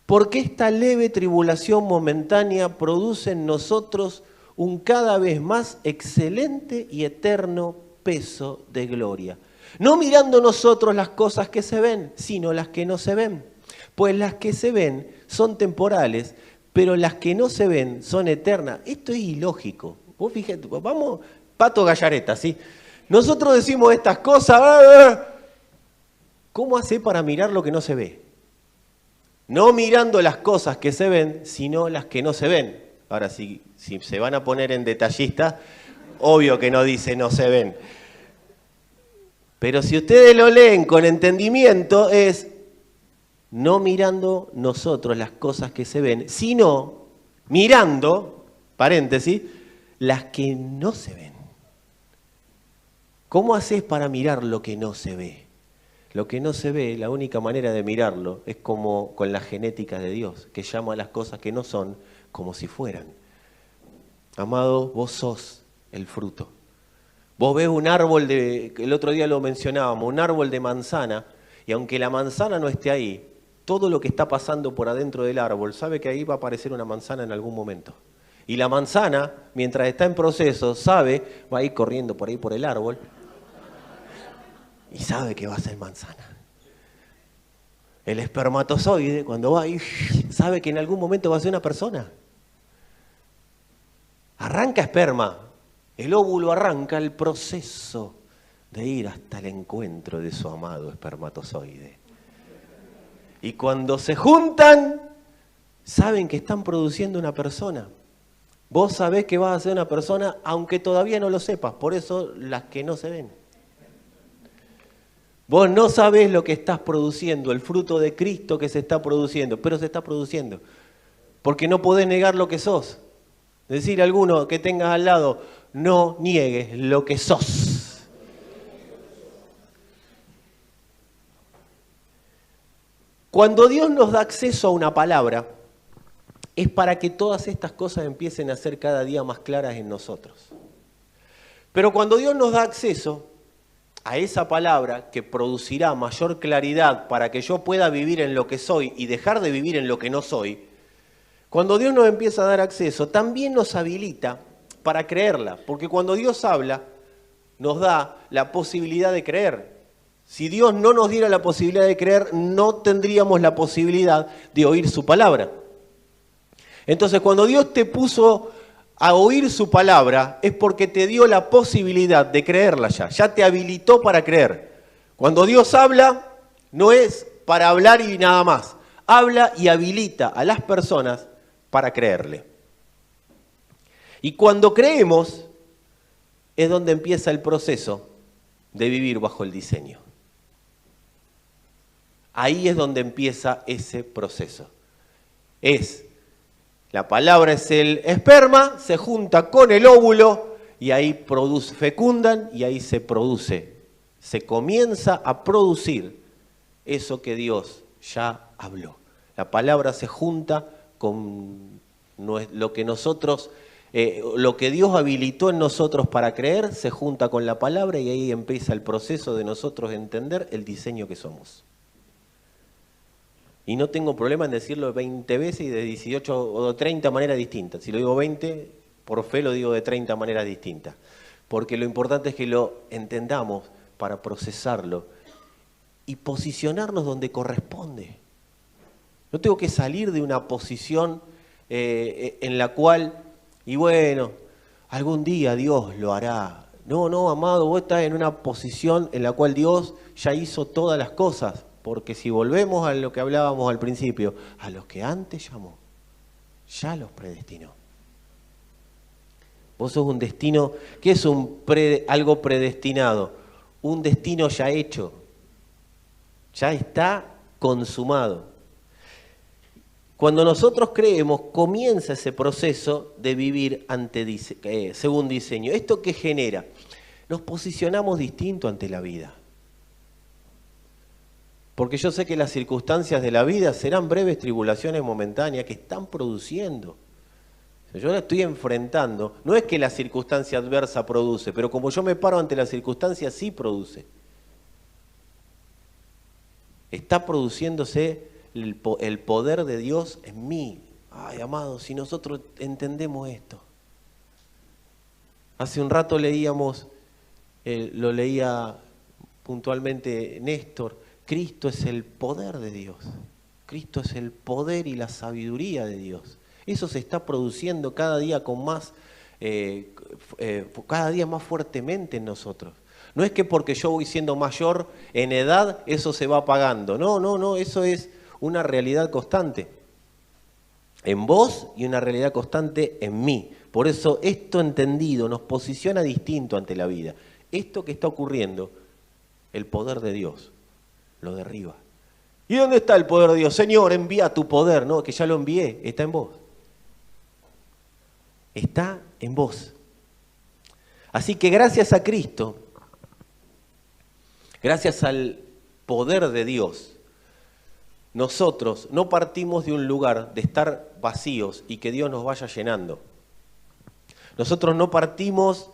Porque esta leve tribulación momentánea produce en nosotros un cada vez más excelente y eterno peso de gloria. No mirando nosotros las cosas que se ven, sino las que no se ven. Pues las que se ven son temporales, pero las que no se ven son eternas. Esto es ilógico. Vos fíjate, vamos, Pato Gallareta, ¿sí? Nosotros decimos estas cosas, ¿cómo hace para mirar lo que no se ve? No mirando las cosas que se ven, sino las que no se ven. Ahora, si se van a poner en detallistas, obvio que no dice no se ven. Pero si ustedes lo leen con entendimiento, es no mirando nosotros las cosas que se ven, sino mirando, paréntesis, las que no se ven. ¿Cómo haces para mirar lo que no se ve? Lo que no se ve, la única manera de mirarlo es como con la genética de Dios, que llama a las cosas que no son como si fueran. Amado, vos sos el fruto. Vos ves un árbol el otro día lo mencionábamos, un árbol de manzana, y aunque la manzana no esté ahí, todo lo que está pasando por adentro del árbol sabe que ahí va a aparecer una manzana en algún momento. Y la manzana, mientras está en proceso, sabe, va a ir corriendo por ahí por el árbol, y sabe que va a ser manzana. El espermatozoide, cuando va ahí, sabe que en algún momento va a ser una persona. Arranca esperma, el óvulo arranca el proceso de ir hasta el encuentro de su amado espermatozoide. Y cuando se juntan, saben que están produciendo una persona. Vos sabés que vas a ser una persona, aunque todavía no lo sepas, por eso las que no se ven. Vos no sabés lo que estás produciendo, el fruto de Cristo que se está produciendo, pero se está produciendo. Porque no podés negar lo que sos. Decirle a alguno que tengas al lado, no niegues lo que sos. Cuando Dios nos da acceso a una palabra, es para que todas estas cosas empiecen a ser cada día más claras en nosotros. Pero cuando Dios nos da acceso a esa palabra que producirá mayor claridad para que yo pueda vivir en lo que soy y dejar de vivir en lo que no soy, cuando Dios nos empieza a dar acceso, también nos habilita para creerla, porque cuando Dios habla, nos da la posibilidad de creer. Si Dios no nos diera la posibilidad de creer, no tendríamos la posibilidad de oír su palabra. Entonces, cuando Dios te puso a oír su palabra, es porque te dio la posibilidad de creerla ya te habilitó para creer. Cuando Dios habla, no es para hablar y nada más. Habla y habilita a las personas para creerle. Y cuando creemos, es donde empieza el proceso de vivir bajo el diseño. Ahí es donde empieza ese proceso. La palabra es el esperma, se junta con el óvulo y ahí fecundan y ahí se produce. Se comienza a producir eso que Dios ya habló. La palabra se junta con lo que nosotros, lo que Dios habilitó en nosotros para creer, se junta con la palabra y ahí empieza el proceso de nosotros entender el diseño que somos. Y no tengo problema en decirlo 20 veces y de 18 o de 30 maneras distintas. Si lo digo 20, por fe lo digo de 30 maneras distintas. Porque lo importante es que lo entendamos para procesarlo y posicionarnos donde corresponde. No tengo que salir de una posición en la cual, y bueno, algún día Dios lo hará. No, amado, vos estás en una posición en la cual Dios ya hizo todas las cosas. Porque si volvemos a lo que hablábamos al principio, a los que antes llamó, ya los predestinó. Vos sos un destino, ¿qué es algo predestinado? Un destino ya hecho, ya está consumado. Cuando nosotros creemos, comienza ese proceso de vivir según diseño. ¿Esto qué genera? Nos posicionamos distinto ante la vida. Porque yo sé que las circunstancias de la vida serán breves tribulaciones momentáneas que están produciendo. Yo la estoy enfrentando. No es que la circunstancia adversa produce, pero como yo me paro ante la circunstancia, sí produce. Está produciéndose el poder de Dios en mí. Ay, amado, si nosotros entendemos esto. Hace un rato lo leía puntualmente Néstor. Cristo es el poder de Dios. Cristo es el poder y la sabiduría de Dios. Eso se está produciendo cada día cada día más fuertemente en nosotros. No es que porque yo voy siendo mayor en edad, eso se va apagando. No, eso es una realidad constante en vos y una realidad constante en mí. Por eso esto entendido nos posiciona distinto ante la vida. Esto que está ocurriendo, el poder de Dios lo derriba. ¿Y dónde está el poder de Dios? Señor, envía tu poder. No, que ya lo envié, está en vos. Está en vos. Así que gracias a Cristo, gracias al poder de Dios, nosotros no partimos de un lugar de estar vacíos y que Dios nos vaya llenando. Nosotros no partimos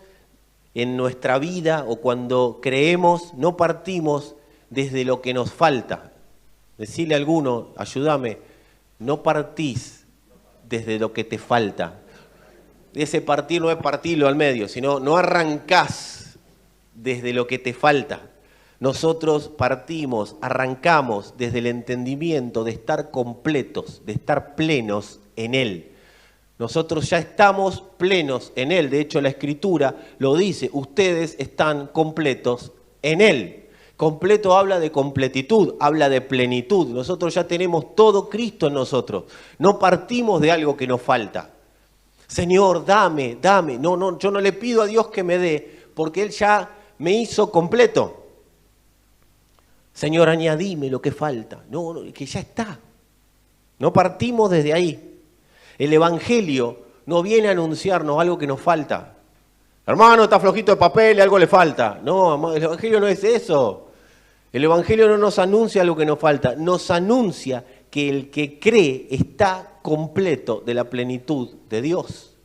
en nuestra vida o cuando creemos, no partimos desde lo que nos falta. Decirle a alguno, ayúdame, no partís desde lo que te falta. Ese partir no es partirlo al medio, sino no arrancás desde lo que te falta. Nosotros arrancamos desde el entendimiento de estar completos, de estar plenos en Él. Nosotros ya estamos plenos en Él. De hecho, la Escritura lo dice, ustedes están completos en Él. Completo habla de completitud, habla de plenitud. Nosotros ya tenemos todo Cristo en nosotros. No partimos de algo que nos falta. Señor, dame, dame. No, yo no le pido a Dios que me dé, porque Él ya me hizo completo. Señor, añadime lo que falta. No, que ya está. No partimos desde ahí. El Evangelio no viene a anunciarnos algo que nos falta. Hermano, está flojito de papel, algo le falta. No, el Evangelio no es eso. El Evangelio no nos anuncia algo que nos falta. Nos anuncia que el que cree está completo de la plenitud de Dios.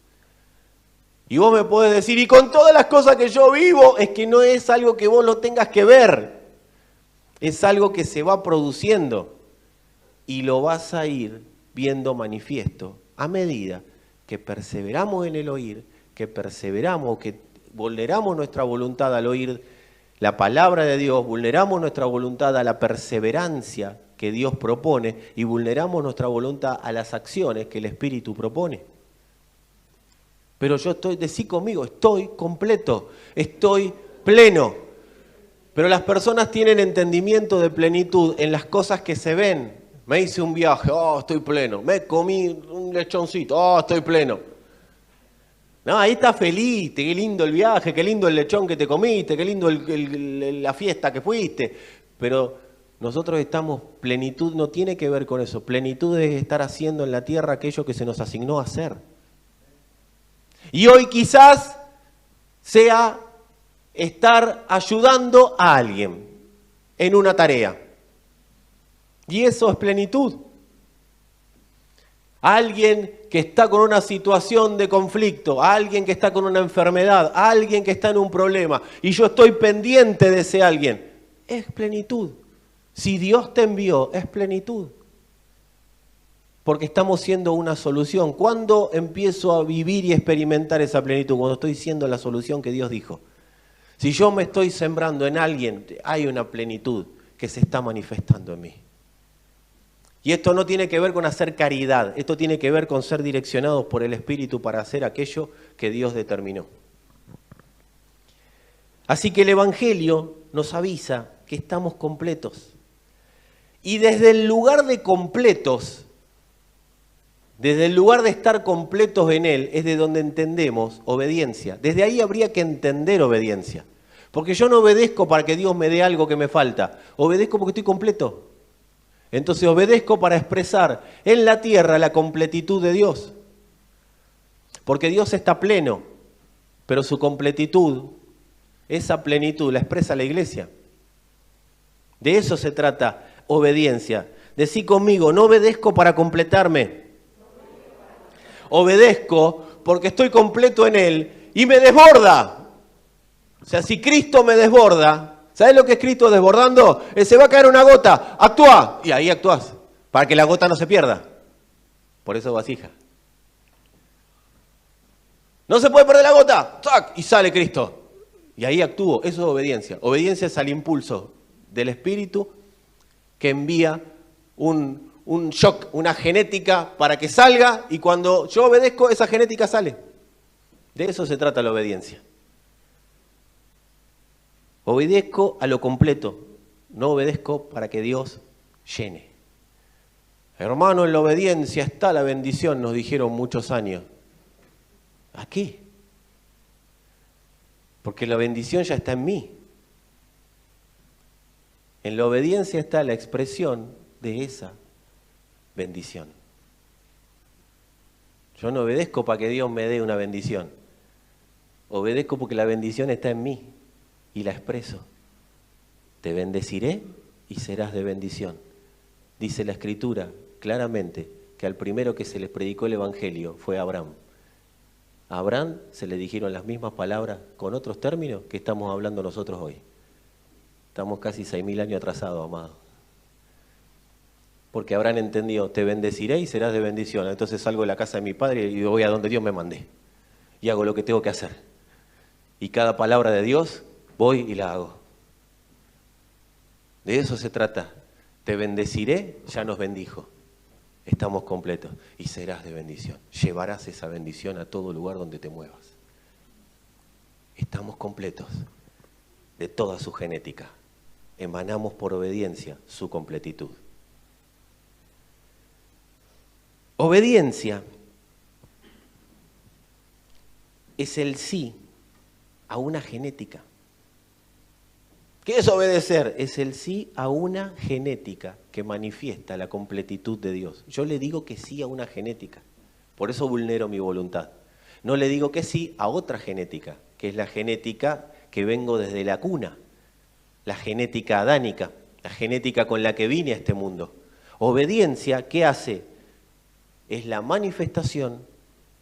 Y vos me podés decir, y con todas las cosas que yo vivo, es que no es algo que vos lo tengas que ver. Es algo que se va produciendo y lo vas a ir viendo manifiesto a medida que perseveramos en el oír, que perseveramos, que vulneramos nuestra voluntad al oír la palabra de Dios, vulneramos nuestra voluntad a la perseverancia que Dios propone y vulneramos nuestra voluntad a las acciones que el Espíritu propone. Pero yo decí conmigo, estoy completo, estoy pleno. Pero las personas tienen entendimiento de plenitud en las cosas que se ven. Me hice un viaje, oh, estoy pleno. Me comí un lechoncito, oh, estoy pleno. No, ahí está feliz, qué lindo el viaje, qué lindo el lechón que te comiste, qué lindo la fiesta que fuiste. Pero nosotros estamos, plenitud no tiene que ver con eso. Plenitud es estar haciendo en la tierra aquello que se nos asignó a hacer. Y hoy quizás sea estar ayudando a alguien en una tarea. Y eso es plenitud. Alguien que está con una situación de conflicto, alguien que está con una enfermedad, alguien que está en un problema, y yo estoy pendiente de ese alguien, es plenitud. Si Dios te envió, es plenitud. Porque estamos siendo una solución. ¿Cuándo empiezo a vivir y experimentar esa plenitud? Cuando estoy siendo la solución que Dios dijo. Si yo me estoy sembrando en alguien, hay una plenitud que se está manifestando en mí. Y esto no tiene que ver con hacer caridad, esto tiene que ver con ser direccionados por el Espíritu para hacer aquello que Dios determinó. Así que el Evangelio nos avisa que estamos completos. Y desde el lugar de completos, desde el lugar de estar completos en Él, es de donde entendemos obediencia. Desde ahí habría que entender obediencia. Porque yo no obedezco para que Dios me dé algo que me falta, obedezco porque estoy completo. Entonces obedezco para expresar en la tierra la completitud de Dios. Porque Dios está pleno, pero su completitud, esa plenitud la expresa la iglesia. De eso se trata obediencia. Decí conmigo, no obedezco para completarme. Obedezco porque estoy completo en Él y me desborda. O sea, si Cristo me desborda, ¿sabes lo que es Cristo desbordando? Se va a caer una gota, actúa. Y ahí actúas, para que la gota no se pierda. Por eso vasija. No se puede perder la gota, ¡tac! Y sale Cristo. Y ahí actúo, eso es obediencia. Obediencia es al impulso del Espíritu que envía un shock, una genética para que salga, y cuando yo obedezco, esa genética sale. De eso se trata la obediencia. Obedezco a lo completo, no obedezco para que Dios llene. Hermano, en la obediencia está la bendición, nos dijeron muchos años. ¿A qué? Porque la bendición ya está en mí. En la obediencia está la expresión de esa bendición. Yo no obedezco para que Dios me dé una bendición. Obedezco porque la bendición está en mí y la expreso. Te bendeciré y serás de bendición. Dice la Escritura claramente que al primero que se les predicó el Evangelio fue Abraham. A Abraham se le dijeron las mismas palabras con otros términos que estamos hablando nosotros hoy. Estamos casi 6.000 años atrasados, amados. Porque Abraham entendió, te bendeciré y serás de bendición. Entonces salgo de la casa de mi padre y voy a donde Dios me mandé. Y hago lo que tengo que hacer. Y cada palabra de Dios, voy y la hago. De eso se trata. Te bendeciré, ya nos bendijo. Estamos completos. Y serás de bendición. Llevarás esa bendición a todo lugar donde te muevas. Estamos completos. de toda su genética. Emanamos por obediencia su completitud. Obediencia es el sí a una genética. ¿Qué es obedecer? Es el sí a una genética que manifiesta la completitud de Dios. Yo le digo que sí a una genética, por eso vulnero mi voluntad. No le digo que sí a otra genética, que es la genética que vengo desde la cuna, la genética adánica, la genética con la que vine a este mundo. Obediencia, ¿qué hace? Es la manifestación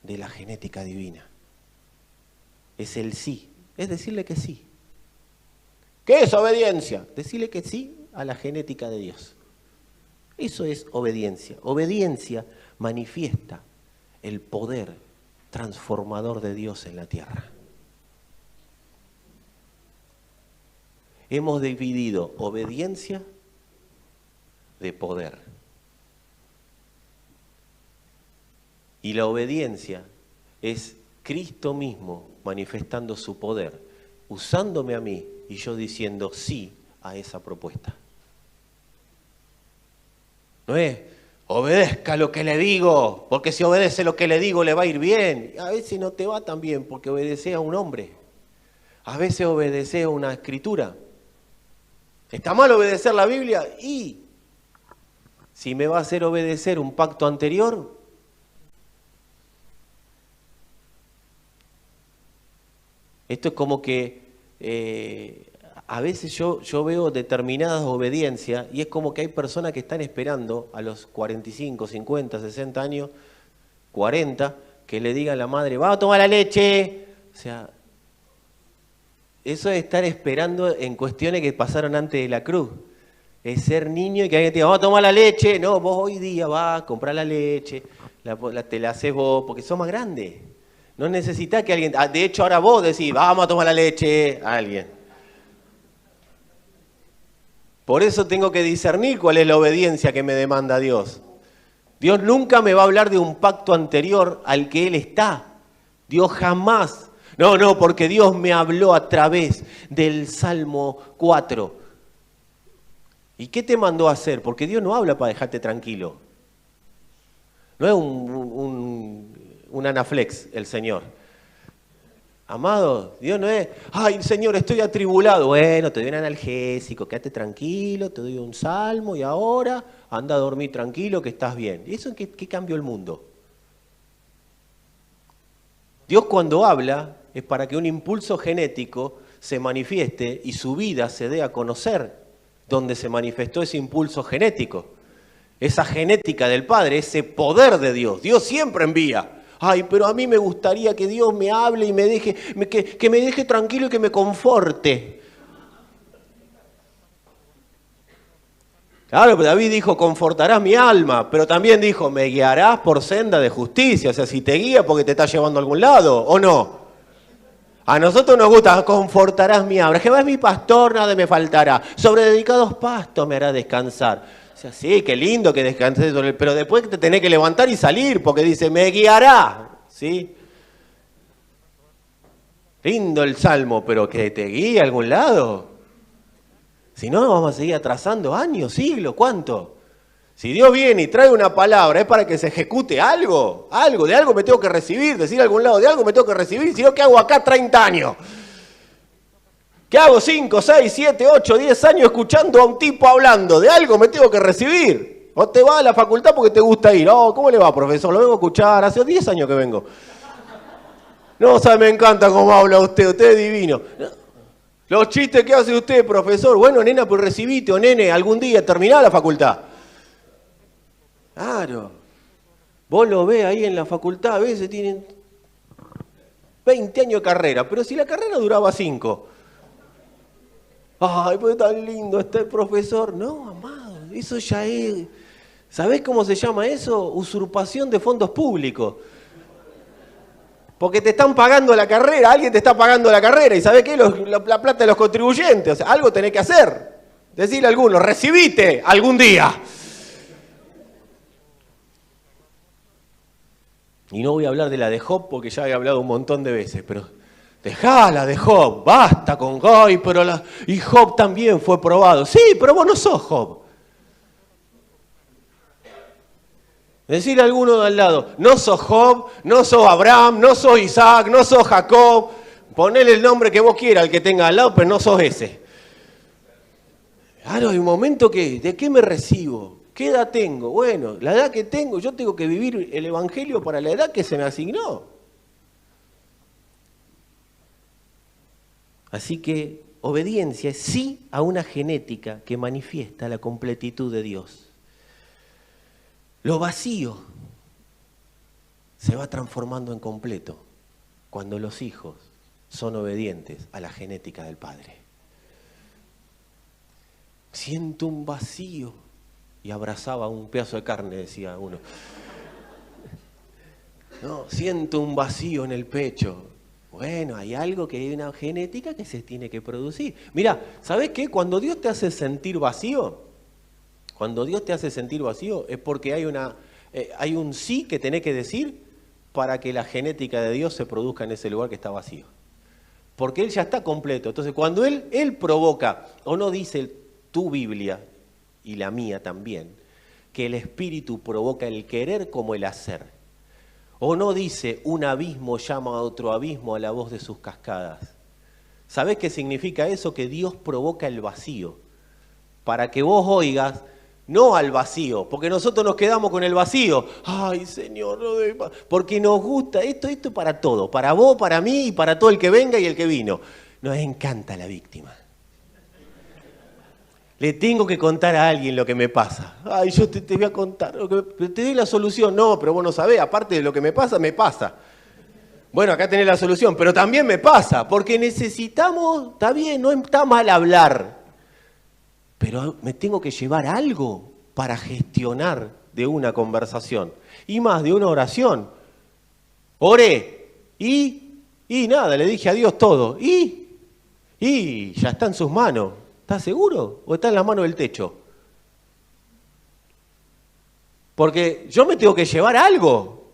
de la genética divina. Es el sí, es decirle que sí. ¿Qué es obediencia? Decirle que sí a la genética de Dios. Eso es obediencia. Obediencia manifiesta el poder transformador de Dios en la tierra. Hemos dividido obediencia de poder. Y la obediencia es Cristo mismo manifestando su poder, usándome a mí y yo diciendo sí a esa propuesta. No es, obedezca lo que le digo, porque si obedece lo que le digo le va a ir bien. A veces no te va tan bien porque obedece a un hombre. A veces obedece a una escritura. ¿Está mal obedecer la Biblia? Y si me va a hacer obedecer un pacto anterior, esto es como que a veces yo veo determinadas obediencias y es como que hay personas que están esperando a los 45, 50, 60 años, 40, que le diga a la madre, ¡vamos a tomar la leche! O sea, eso es estar esperando en cuestiones que pasaron antes de la cruz. Es ser niño y que alguien te diga, vamos a tomar la leche. No, vos hoy día vas a comprar la leche, te la haces vos, porque sos más grande. No necesitas que alguien... De hecho, ahora vos decís, vamos a tomar la leche a alguien. Por eso tengo que discernir cuál es la obediencia que me demanda Dios. Dios nunca me va a hablar de un pacto anterior al que Él está. Dios jamás. No, porque Dios me habló a través del Salmo 4. ¿Y qué te mandó a hacer? Porque Dios no habla para dejarte tranquilo. No es un anaflex el Señor. Amado, Dios no es, ay Señor, estoy atribulado. Bueno, te doy un analgésico, quédate tranquilo, te doy un salmo y ahora anda a dormir tranquilo que estás bien. ¿Y eso en qué cambió el mundo? Dios cuando habla es para que un impulso genético se manifieste y su vida se dé a conocer donde se manifestó ese impulso genético. Esa genética del Padre, ese poder de Dios. Dios siempre envía. Ay, pero a mí me gustaría que Dios me hable y me deje, que me deje tranquilo y que me conforte. Claro, David dijo, confortarás mi alma, pero también dijo, me guiarás por senda de justicia. O sea, si te guía porque te está llevando a algún lado, ¿o no? A nosotros nos gusta, confortarás mi alma. Jehová es mi pastor, nada me faltará. Sobre dedicados pastos me hará descansar. O sea, sí, qué lindo que descanses, pero después te tenés que levantar y salir, porque dice, me guiará, ¿sí? Lindo el salmo, pero que te guíe a algún lado. Si no, vamos a seguir atrasando años, siglos, ¿cuánto? Si Dios viene y trae una palabra, es para que se ejecute algo, de algo me tengo que recibir, decir a algún lado, de algo me tengo que recibir, si no, ¿qué hago acá 30 años? ¿Qué hago 5, 6, 7, 8, 10 años escuchando a un tipo hablando? De algo me tengo que recibir. O te vas a la facultad porque te gusta ir. Oh, ¿cómo le va, profesor? Lo vengo a escuchar. Hace 10 años que vengo. No, sabe, me encanta cómo habla usted. Usted es divino. Los chistes que hace usted, profesor. Bueno, nena, pues recibite. O nene, algún día terminá la facultad. Claro. Vos lo ves ahí en la facultad. A veces tienen 20 años de carrera. Pero si la carrera duraba 5... Ay, pues tan lindo está el profesor. No, amado, eso ya es... ¿Sabés cómo se llama eso? Usurpación de fondos públicos. Porque te están pagando la carrera, alguien te está pagando la carrera. ¿Y sabés qué? La plata de los contribuyentes. O sea, algo tenés que hacer. Decirle a alguno, recibite algún día. Y no voy a hablar de la de Job porque ya he hablado un montón de veces, pero Dejala de Job, basta con Job, y Job también fue probado. Sí, pero vos no sos Job. Decirle a alguno de al lado, no sos Job, no sos Abraham, no sos Isaac, no sos Jacob. Ponele el nombre que vos quieras al que tenga al lado, pero no sos ese. Claro, hay un momento que, ¿de qué me recibo? ¿Qué edad tengo? Bueno, la edad que tengo, yo tengo que vivir el evangelio para la edad que se me asignó. Así que obediencia es sí a una genética que manifiesta la completitud de Dios. Lo vacío se va transformando en completo cuando los hijos son obedientes a la genética del Padre. Siento un vacío y abrazaba un pedazo de carne, decía uno. No, siento un vacío en el pecho. Bueno, hay algo que hay una genética que se tiene que producir. Mirá, ¿sabés qué? Cuando Dios te hace sentir vacío, es porque hay un sí que tenés que decir para que la genética de Dios se produzca en ese lugar que está vacío. Porque Él ya está completo. Entonces, cuando Él provoca, o no dice tu Biblia, y la mía también, que el Espíritu provoca el querer como el hacer. O no dice un abismo llama a otro abismo a la voz de sus cascadas. ¿Sabés qué significa eso? Que Dios provoca el vacío. Para que vos oigas, no al vacío, porque nosotros nos quedamos con el vacío. Ay, Señor, porque nos gusta esto para todo, para vos, para mí y para todo el que venga y el que vino. Nos encanta la víctima. Le tengo que contar a alguien lo que me pasa. Ay, yo te voy a contar, te doy la solución. No, pero vos no sabés, aparte de lo que me pasa, me pasa. Bueno, acá tenés la solución, pero también me pasa, porque necesitamos, está bien, no está mal hablar, pero me tengo que llevar algo para gestionar de una conversación. Y más, de una oración. Oré. Y nada, le dije a Dios todo. Y ya está en sus manos. ¿Estás seguro? ¿O está en la mano del techo? Porque yo me tengo que llevar algo.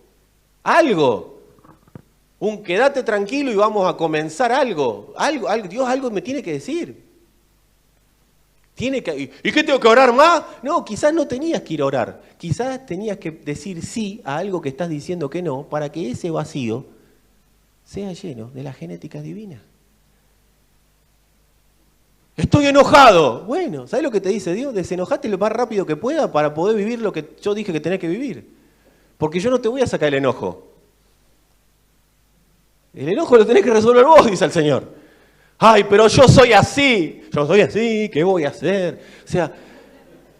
Algo. Un quédate tranquilo y vamos a comenzar algo. Dios algo me tiene que decir. ¿Y qué tengo que orar más? No, quizás no tenías que ir a orar. Quizás tenías que decir sí a algo que estás diciendo que no, para que ese vacío sea lleno de la genética divina. Estoy enojado. Bueno, ¿sabes lo que te dice Dios? Desenojate lo más rápido que pueda para poder vivir lo que yo dije que tenés que vivir. Porque yo no te voy a sacar el enojo. El enojo lo tenés que resolver vos, dice el Señor. Ay, pero yo soy así, ¿qué voy a hacer? O sea,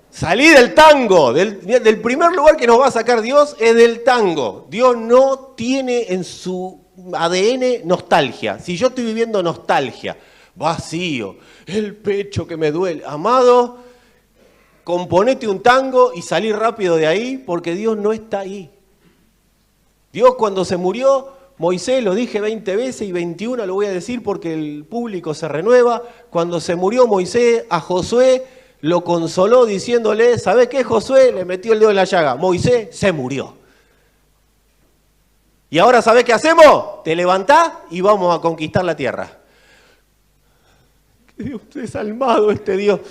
salí del tango, del primer lugar que nos va a sacar Dios es del tango. Dios no tiene en su ADN nostalgia. Si yo estoy viviendo nostalgia, vacío, el pecho que me duele, amado, componete un tango y salí rápido de ahí porque Dios no está ahí. Dios cuando se murió, Moisés, lo dije 20 veces y 21 lo voy a decir porque el público se renueva. Cuando se murió Moisés, a Josué lo consoló diciéndole, ¿sabés qué, Josué? Le metió el dedo en la llaga. Moisés se murió. ¿Y ahora sabés qué hacemos? Te levantás y vamos a conquistar la tierra. Que Dios es desalmado este Dios.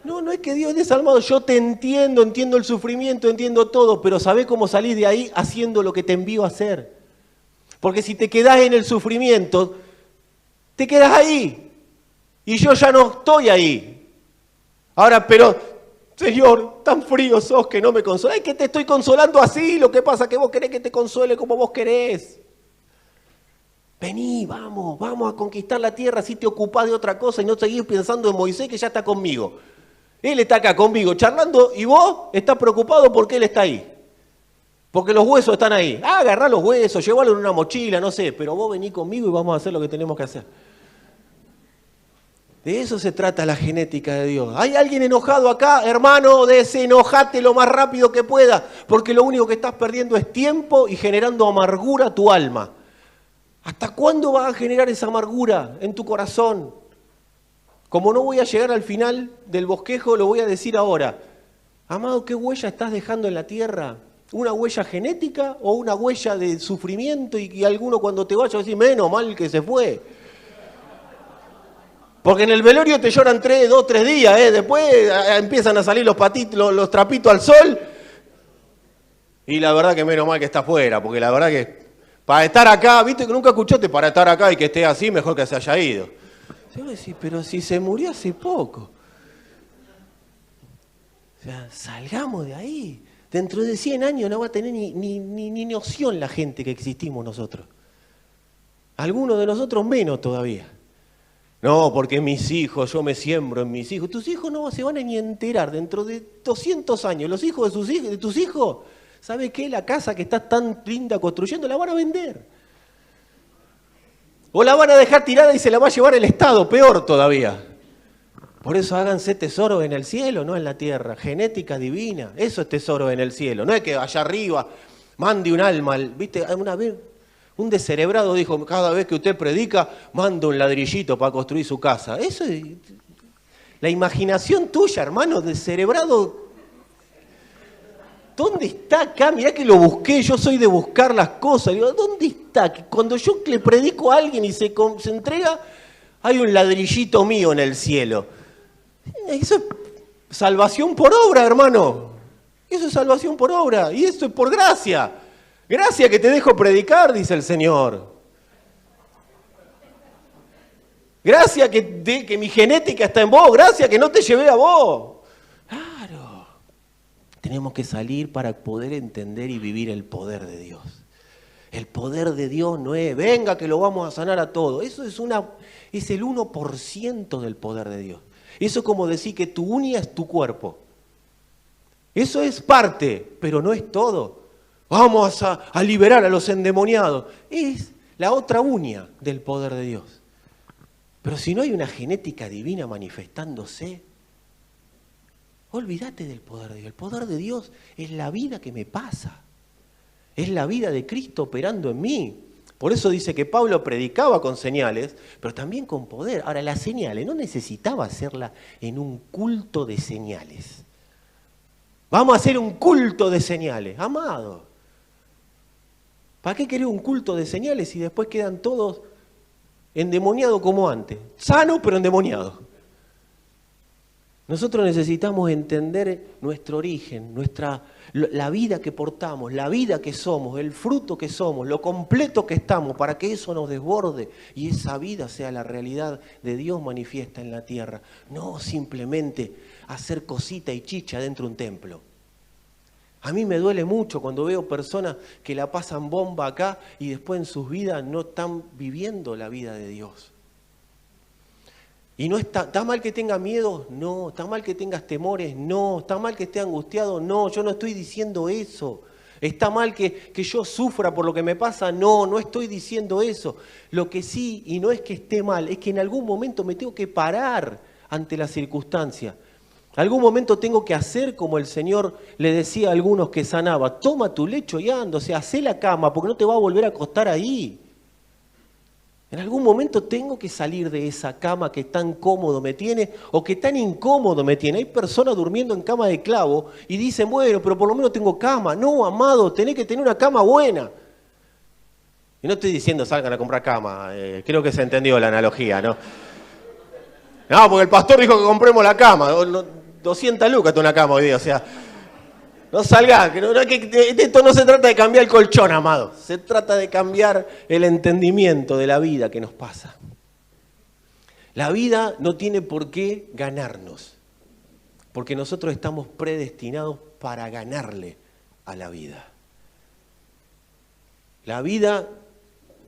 No es que Dios es desalmado. Yo te entiendo el sufrimiento, entiendo todo, pero ¿sabés cómo salís de ahí haciendo lo que te envío a hacer? Porque si te quedás en el sufrimiento, te quedás ahí. Y yo ya no estoy ahí. Ahora, pero, Señor, tan frío sos que no me consolás. Es que te estoy consolando así. Lo que pasa es que vos querés que te console como vos querés. Vení, vamos a conquistar la tierra. Si te ocupás de otra cosa y no seguís pensando en Moisés que ya está conmigo. Él está acá conmigo charlando y vos estás preocupado porque él está ahí. Porque los huesos están ahí. Agarrá los huesos, llévalo en una mochila, no sé. Pero vos vení conmigo y vamos a hacer lo que tenemos que hacer. De eso se trata la genética de Dios. ¿Hay alguien enojado acá? Hermano, desenojate lo más rápido que puedas. Porque lo único que estás perdiendo es tiempo y generando amargura a tu alma. ¿Hasta cuándo vas a generar esa amargura en tu corazón? Como no voy a llegar al final del bosquejo, lo voy a decir ahora. Amado, ¿qué huella estás dejando en la tierra? ¿Una huella genética o una huella de sufrimiento y alguno cuando te vaya va a decir, menos mal que se fue? Porque en el velorio te lloran 2, 3 días, después empiezan a salir los los trapitos al sol. Y la verdad que menos mal que está afuera, porque la verdad que para estar acá, viste que nunca escuchaste, para estar acá y que esté así, mejor que se haya ido. Yo voy a decir, pero si se murió hace poco. O sea, salgamos de ahí. Dentro de 100 años no va a tener ni noción la gente que existimos nosotros. Algunos de nosotros menos todavía. No, porque mis hijos, yo me siembro en mis hijos. Tus hijos no se van a ni enterar dentro de 200 años. Los hijos de tus hijos, ¿sabes qué? La casa que estás tan linda construyendo la van a vender. O la van a dejar tirada y se la va a llevar el Estado, peor todavía. Por eso háganse tesoros en el cielo, no en la tierra. Genética divina, eso es tesoro en el cielo. No es que allá arriba mande un alma. ¿Viste? Una vez un descerebrado dijo, cada vez que usted predica, manda un ladrillito para construir su casa. Eso es la imaginación tuya, hermano, descerebrado. ¿Dónde está acá? Mirá que lo busqué, yo soy de buscar las cosas. Digo, ¿dónde está? Cuando yo le predico a alguien y se entrega, hay un ladrillito mío en el cielo. Eso es salvación por obra, hermano. Eso es salvación por obra. Y eso es por gracia. Gracia que te dejo predicar, dice el Señor. Gracia que mi genética está en vos. Gracia que no te llevé a vos. Claro. Tenemos que salir para poder entender y vivir el poder de Dios. El poder de Dios no es, venga que lo vamos a sanar a todos. Eso es el 1% del poder de Dios. Eso es como decir que tu uña es tu cuerpo. Eso es parte, pero no es todo. Vamos a liberar a los endemoniados. Es la otra uña del poder de Dios. Pero si no hay una genética divina manifestándose, olvídate del poder de Dios. El poder de Dios es la vida que me pasa. Es la vida de Cristo operando en mí. Por eso dice que Pablo predicaba con señales, pero también con poder. Ahora, las señales no necesitaba hacerla en un culto de señales. Vamos a hacer un culto de señales, amado. ¿Para qué querés un culto de señales si después quedan todos endemoniados como antes? Sano, pero endemoniados. Nosotros necesitamos entender nuestro origen, la vida que portamos, la vida que somos, el fruto que somos, lo completo que estamos, para que eso nos desborde y esa vida sea la realidad de Dios manifiesta en la tierra. No simplemente hacer cosita y chicha dentro de un templo. A mí me duele mucho cuando veo personas que la pasan bomba acá y después en sus vidas no están viviendo la vida de Dios. Y no ¿está mal que tengas miedo? No. ¿Está mal que tengas temores? No. ¿Está mal que esté angustiado? No. Yo no estoy diciendo eso. ¿Está mal que yo sufra por lo que me pasa? No, no estoy diciendo eso. Lo que sí, y no es que esté mal, es que en algún momento me tengo que parar ante la circunstancia. Algún momento tengo que hacer como el Señor le decía a algunos que sanaba. Toma tu lecho y anda, o sea, hacé la cama porque no te va a volver a acostar ahí. En algún momento tengo que salir de esa cama que tan cómodo me tiene o que tan incómodo me tiene. Hay personas durmiendo en cama de clavo y dicen, bueno, pero por lo menos tengo cama. No, amado, tenés que tener una cama buena. Y no estoy diciendo salgan a comprar cama, creo que se entendió la analogía, ¿no? No, porque el pastor dijo que compremos la cama, 200 lucas está una cama hoy día, o sea, no salga, esto no se trata de cambiar el colchón, amado, se trata de cambiar el entendimiento de la vida que nos pasa. La vida no tiene por qué ganarnos, porque nosotros estamos predestinados para ganarle a la vida. La vida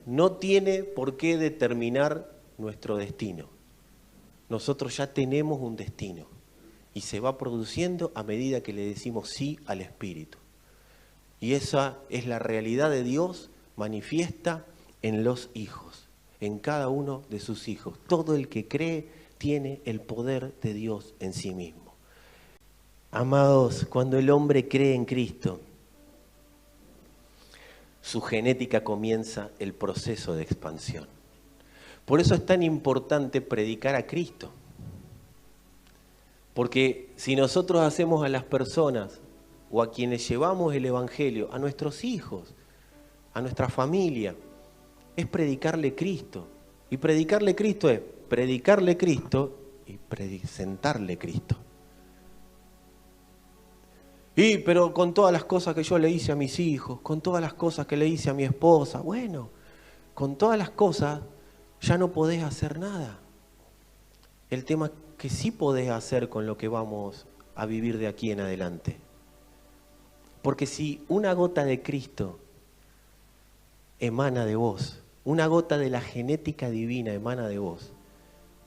no tiene por qué determinar nuestro destino. Nosotros ya tenemos un destino y se va produciendo a medida que le decimos sí al Espíritu. Y esa es la realidad de Dios manifiesta en los hijos, en cada uno de sus hijos. Todo el que cree tiene el poder de Dios en sí mismo. Amados, cuando el hombre cree en Cristo, su genética comienza el proceso de expansión. Por eso es tan importante predicar a Cristo. Porque si nosotros hacemos a las personas o a quienes llevamos el Evangelio, a nuestros hijos, a nuestra familia, es predicarle Cristo. Y predicarle Cristo es predicarle Cristo y presentarle Cristo. Y pero con todas las cosas que yo le hice a mis hijos, con todas las cosas que le hice a mi esposa, bueno, con todas las cosas ya no podés hacer nada. El tema que sí podés hacer con lo que vamos a vivir de aquí en adelante. Porque si una gota de Cristo emana de vos, una gota de la genética divina emana de vos,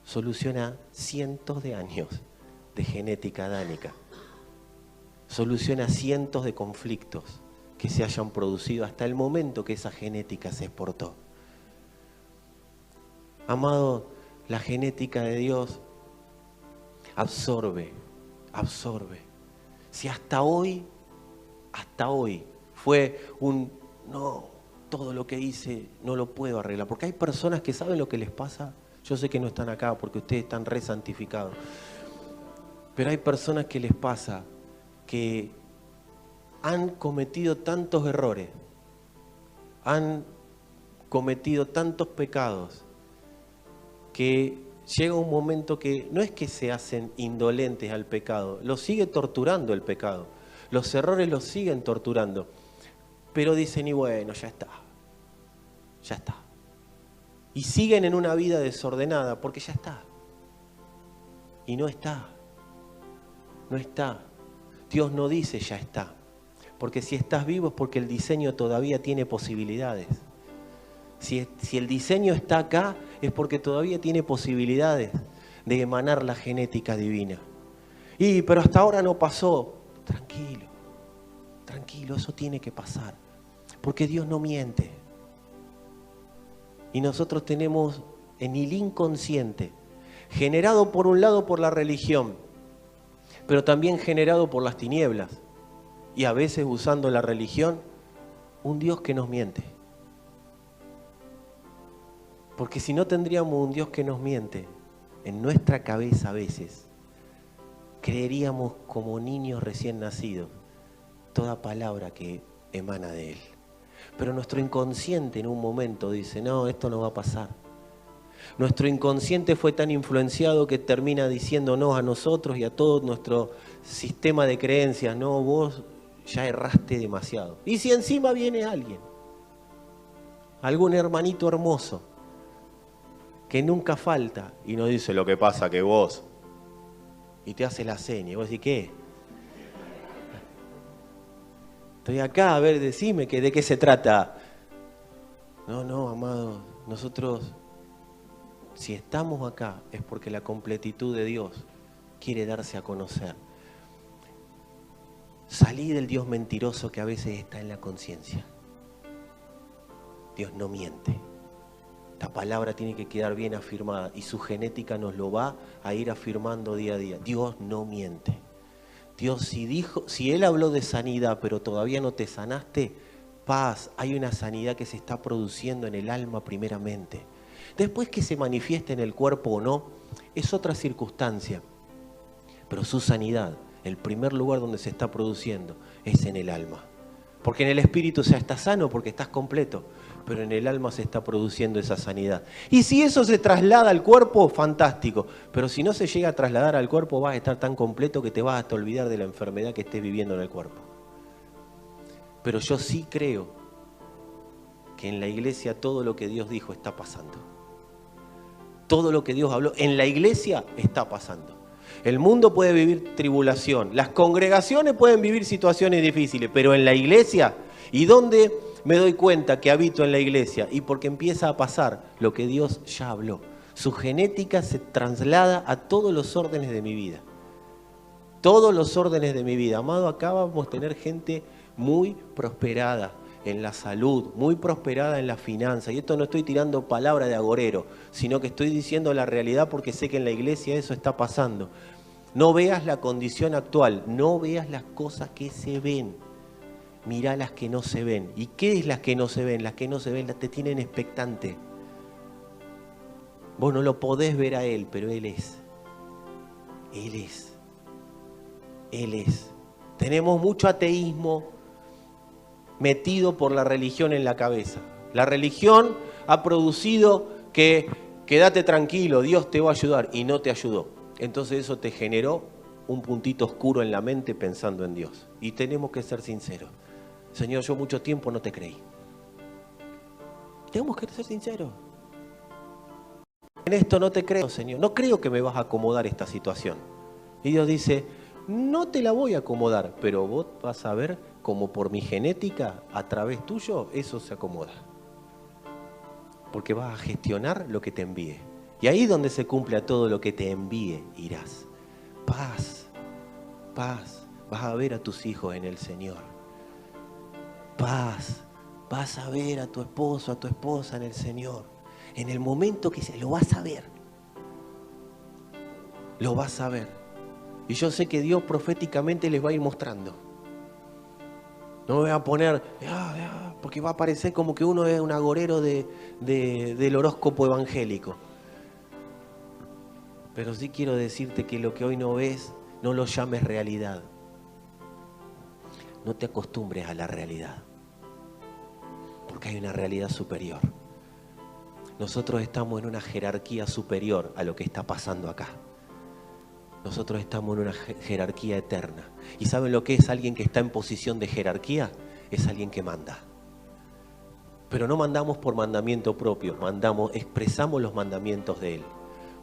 soluciona cientos de años de genética adánica. Soluciona cientos de conflictos que se hayan producido hasta el momento que esa genética se exportó. Amado, la genética de Dios absorbe. Si hasta hoy fue no, todo lo que hice no lo puedo arreglar. Porque hay personas que saben lo que les pasa. Yo sé que no están acá porque ustedes están re santificados. Pero hay personas que les pasa que han cometido tantos errores, han cometido tantos pecados, que llega un momento que no es que se hacen indolentes al pecado, los sigue torturando el pecado, los errores los siguen torturando, pero dicen, y bueno, ya está. Y siguen en una vida desordenada porque ya está. Y no está. Dios no dice ya está, porque si estás vivo es porque el diseño todavía tiene posibilidades. Si el diseño está acá es porque todavía tiene posibilidades de emanar la genética divina. Pero hasta ahora no pasó. Tranquilo, eso tiene que pasar, porque Dios no miente. Y nosotros tenemos en el inconsciente, generado por un lado por la religión, pero también generado por las tinieblas, y a veces usando la religión, un Dios que nos miente. Porque si no tendríamos un Dios que nos miente, en nuestra cabeza a veces, creeríamos como niños recién nacidos toda palabra que emana de Él. Pero nuestro inconsciente en un momento dice, no, esto no va a pasar. Nuestro inconsciente fue tan influenciado que termina diciéndonos a nosotros y a todo nuestro sistema de creencias, no, vos ya erraste demasiado. Y si encima viene alguien, algún hermanito hermoso, que nunca falta, y nos dice, lo que pasa que vos, y te hace la seña, y vos decís, ¿qué? Estoy acá, a ver, decime de qué se trata. No, amado, nosotros, si estamos acá, es porque la completitud de Dios quiere darse a conocer. Salí del Dios mentiroso que a veces está en la conciencia. Dios no miente. Esta palabra tiene que quedar bien afirmada y su genética nos lo va a ir afirmando día a día. Dios no miente. Dios si Él habló de sanidad, pero todavía no te sanaste, paz, hay una sanidad que se está produciendo en el alma primeramente. Después que se manifieste en el cuerpo o no, es otra circunstancia. Pero su sanidad, el primer lugar donde se está produciendo, es en el alma. Porque en el espíritu ya estás sano porque estás completo, pero en el alma se está produciendo esa sanidad. Y si eso se traslada al cuerpo, fantástico. Pero si no se llega a trasladar al cuerpo, vas a estar tan completo que te vas hasta olvidar de la enfermedad que estés viviendo en el cuerpo. Pero yo sí creo que en la iglesia todo lo que Dios dijo está pasando. Todo lo que Dios habló en la iglesia está pasando. El mundo puede vivir tribulación, las congregaciones pueden vivir situaciones difíciles, pero en la iglesia, ¿y dónde me doy cuenta que habito en la iglesia? Y porque empieza a pasar lo que Dios ya habló. Su genética se traslada a todos los órdenes de mi vida. Todos los órdenes de mi vida. Amado, acá vamos a tener gente muy prosperada en la salud, muy prosperada en la finanza. Y esto no estoy tirando palabra de agorero, sino que estoy diciendo la realidad porque sé que en la iglesia eso está pasando. No veas la condición actual, no veas las cosas que se ven. Mirá las que no se ven. ¿Y qué es las que no se ven? Las que no se ven te tienen expectante. Vos no lo podés ver a Él, pero Él es. Él es. Él es. Tenemos mucho ateísmo metido por la religión en la cabeza. La religión ha producido que quédate tranquilo, Dios te va a ayudar, y no te ayudó. Entonces eso te generó un puntito oscuro en la mente pensando en Dios. Y tenemos que ser sinceros. Señor, yo mucho tiempo no te creí. Tenemos que ser sinceros. En esto no te creo, Señor. No creo que me vas a acomodar esta situación. Y Dios dice, no te la voy a acomodar, pero vos vas a ver como por mi genética, a través tuyo, eso se acomoda. Porque vas a gestionar lo que te envíe. Y ahí donde se cumple a todo lo que te envíe, irás. Paz, paz. Vas a ver a tus hijos en el Señor. Paz. Vas a ver a tu esposo, a tu esposa en el Señor. En el momento que lo vas a ver. Lo vas a ver. Y yo sé que Dios proféticamente les va a ir mostrando. No me voy a poner, porque va a parecer como que uno es un agorero del horóscopo evangélico. Pero sí quiero decirte que lo que hoy no ves, no lo llames realidad. No te acostumbres a la realidad. Porque hay una realidad superior. Nosotros estamos en una jerarquía superior a lo que está pasando acá. Nosotros estamos en una jerarquía eterna. ¿Y saben lo que es alguien que está en posición de jerarquía? Es alguien que manda. Pero no mandamos por mandamiento propio, expresamos los mandamientos de Él.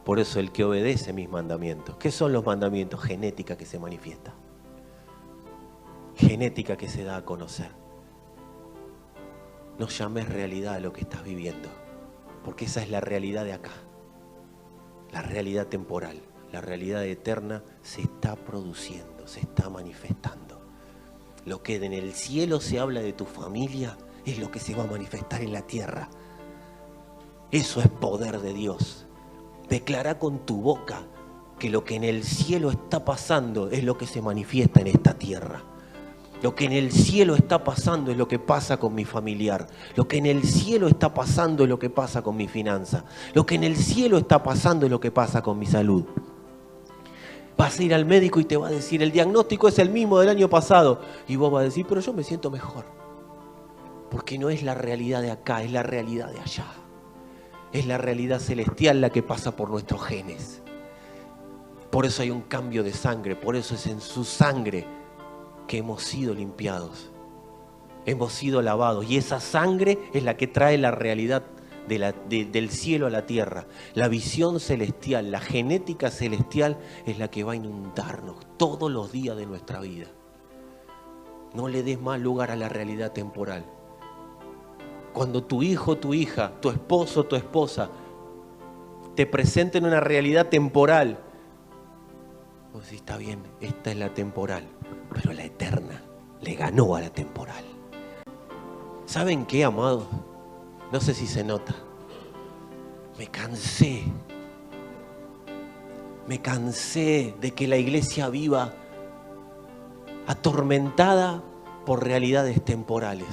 Por eso el que obedece mis mandamientos. ¿Qué son los mandamientos? Genética que se manifiesta. Genética que se da a conocer. No llames realidad a lo que estás viviendo, porque esa es la realidad de acá. La realidad temporal. La realidad eterna se está produciendo, se está manifestando. Lo que en el cielo se habla de tu familia es lo que se va a manifestar en la tierra. Eso es poder de Dios. Declara con tu boca que lo que en el cielo está pasando es lo que se manifiesta en esta tierra. Lo que en el cielo está pasando es lo que pasa con mi familiar. Lo que en el cielo está pasando es lo que pasa con mi finanza. Lo que en el cielo está pasando es lo que pasa con mi salud. Vas a ir al médico y te va a decir, el diagnóstico es el mismo del año pasado. Y vos vas a decir, pero yo me siento mejor. Porque no es la realidad de acá, es la realidad de allá. Es la realidad celestial la que pasa por nuestros genes. Por eso hay un cambio de sangre, por eso es en su sangre que hemos sido limpiados. Hemos sido lavados. Y esa sangre es la que trae la realidad del cielo a la tierra. La visión celestial, la genética celestial es la que va a inundarnos todos los días de nuestra vida. No le des más lugar a la realidad temporal. Cuando tu hijo, tu hija, tu esposo, tu esposa te presenten una realidad temporal, vos decís, está bien, esta es la temporal, pero la eterna le ganó a la temporal. ¿Saben qué, amados? No sé si se nota. Me cansé de que la iglesia viva atormentada por realidades temporales,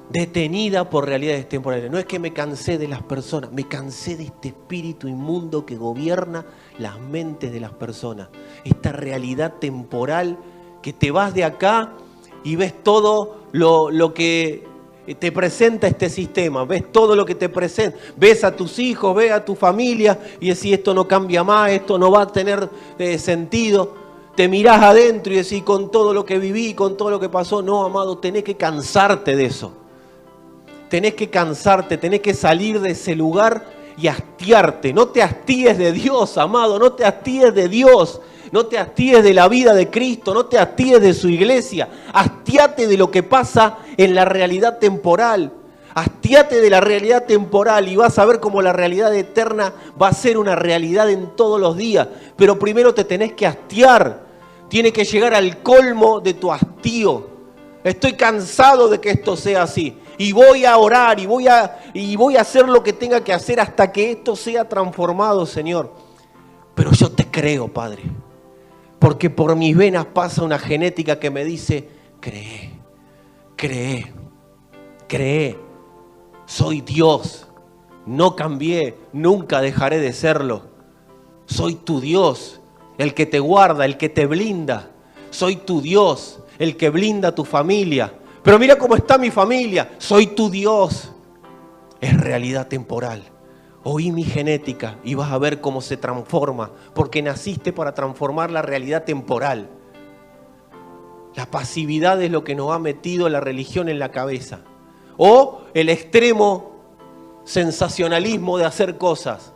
detenida por realidades temporales. No es que me cansé de las personas, me cansé de este espíritu inmundo que gobierna las mentes de las personas. Esta realidad temporal que te vas de acá y ves todo lo que te presenta este sistema, ves todo lo que te presenta, ves a tus hijos, ves a tu familia y decís, esto no cambia más, esto no va a tener sentido. Te mirás adentro y decís, con todo lo que viví, con todo lo que pasó, no, amado, tenés que cansarte de eso. Tenés que cansarte, tenés que salir de ese lugar y hastiarte. No te hastíes de Dios, amado, no te hastíes de Dios. No te hastíes de la vida de Cristo, no te hastíes de su iglesia. Hastíate de lo que pasa en la realidad temporal. Hastíate de la realidad temporal y vas a ver cómo la realidad eterna va a ser una realidad en todos los días. Pero primero te tenés que hastiar. Tienes que llegar al colmo de tu hastío. Estoy cansado de que esto sea así. Y voy a orar y voy a hacer lo que tenga que hacer hasta que esto sea transformado, Señor. Pero yo te creo, Padre. Porque por mis venas pasa una genética que me dice, cree. Soy Dios, no cambié, nunca dejaré de serlo. Soy tu Dios, el que te guarda, el que te blinda. Soy tu Dios, el que blinda a tu familia. Pero mira cómo está mi familia, soy tu Dios. Es realidad temporal. Oí mi genética y vas a ver cómo se transforma, porque naciste para transformar la realidad temporal. La pasividad es lo que nos ha metido la religión en la cabeza. O el extremo sensacionalismo de hacer cosas.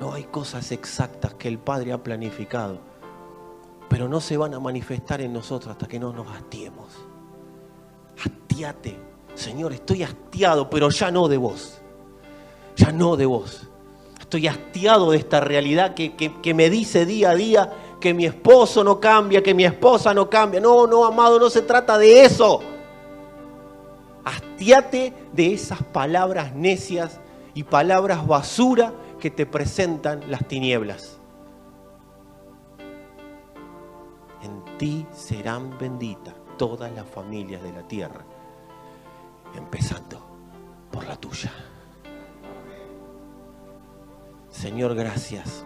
No, hay cosas exactas que el Padre ha planificado, pero no se van a manifestar en nosotros hasta que no nos hastiemos. Hastiate. Señor, estoy hastiado, pero ya no de vos. Ya no de vos. Estoy hastiado de esta realidad que me dice día a día que mi esposo no cambia, que mi esposa no cambia. No, no, amado, no se trata de eso. Hastiate de esas palabras necias y palabras basura que te presentan las tinieblas. En ti serán benditas todas las familias de la tierra, empezando por la tuya. Señor, gracias.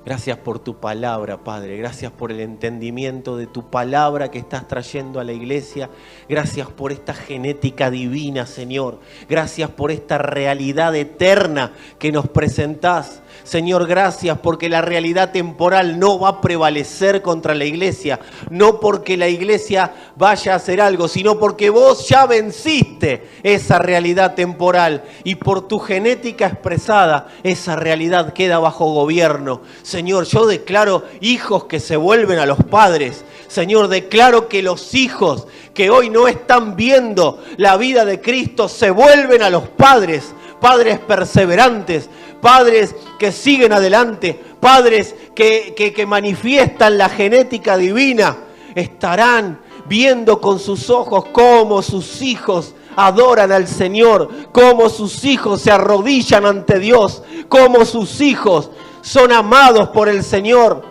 Gracias por tu palabra, Padre. Gracias por el entendimiento de tu palabra que estás trayendo a la iglesia. Gracias por esta genética divina, Señor. Gracias por esta realidad eterna que nos presentás. Señor, gracias porque la realidad temporal no va a prevalecer contra la iglesia. No porque la iglesia vaya a hacer algo, sino porque vos ya venciste esa realidad temporal. Y por tu genética expresada, esa realidad queda bajo gobierno. Señor, yo declaro hijos que se vuelven a los padres. Señor, declaro que los hijos que hoy no están viendo la vida de Cristo se vuelven a los padres. Padres perseverantes, padres que siguen adelante, padres que manifiestan la genética divina. Estarán viendo con sus ojos cómo sus hijos adoran al Señor, cómo sus hijos se arrodillan ante Dios, cómo sus hijos son amados por el Señor.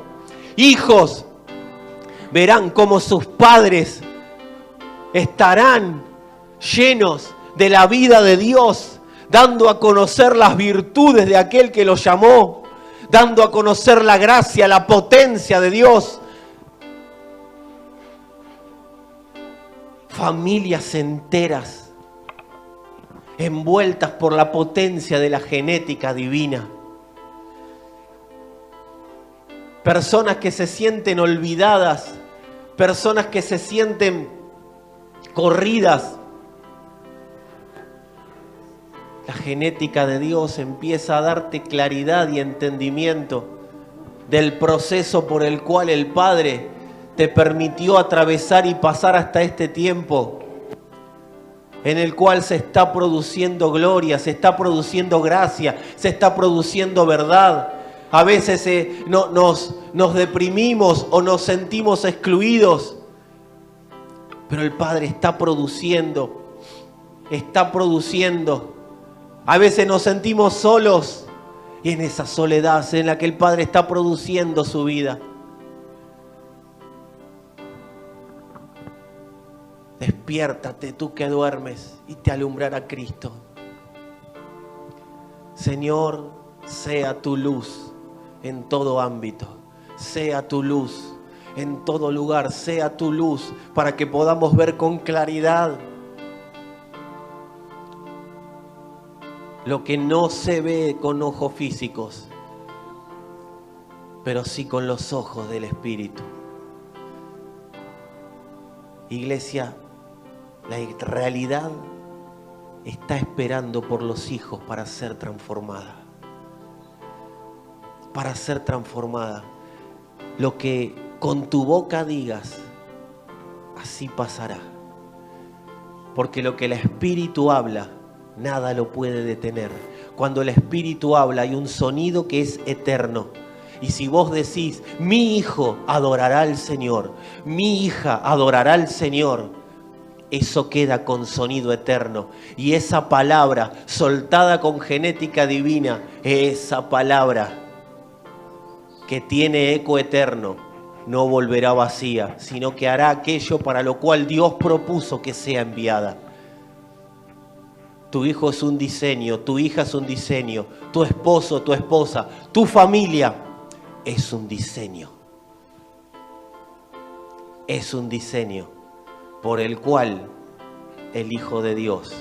Hijos verán cómo sus padres estarán llenos de la vida de Dios, dando a conocer las virtudes de aquel que los llamó, dando a conocer la gracia, la potencia de Dios. Familias enteras envueltas por la potencia de la genética divina. Personas que se sienten olvidadas, personas que se sienten corridas. La genética de Dios empieza a darte claridad y entendimiento del proceso por el cual el Padre te permitió atravesar y pasar hasta este tiempo, en el cual se está produciendo gloria, se está produciendo gracia, se está produciendo verdad. A veces nos deprimimos o nos sentimos excluidos, pero el Padre está produciendo. A veces nos sentimos solos y en esa soledad en la que el Padre está produciendo su vida. Despiértate tú que duermes y te alumbrará Cristo. Señor, sea tu luz en todo ámbito, sea tu luz en todo lugar, sea tu luz para que podamos ver con claridad lo que no se ve con ojos físicos, pero sí con los ojos del Espíritu. Iglesia, la realidad está esperando por los hijos para ser transformada. Para ser transformada. Lo que con tu boca digas, así pasará. Porque lo que el Espíritu habla, nada lo puede detener. Cuando el Espíritu habla, hay un sonido que es eterno. Y si vos decís, mi hijo adorará al Señor, mi hija adorará al Señor, eso queda con sonido eterno. Y esa palabra soltada con genética divina, esa palabra que tiene eco eterno, no volverá vacía, sino que hará aquello para lo cual Dios propuso que sea enviada. Tu hijo es un diseño, tu hija es un diseño, tu esposo, tu esposa, tu familia es un diseño. Es un diseño por el cual el Hijo de Dios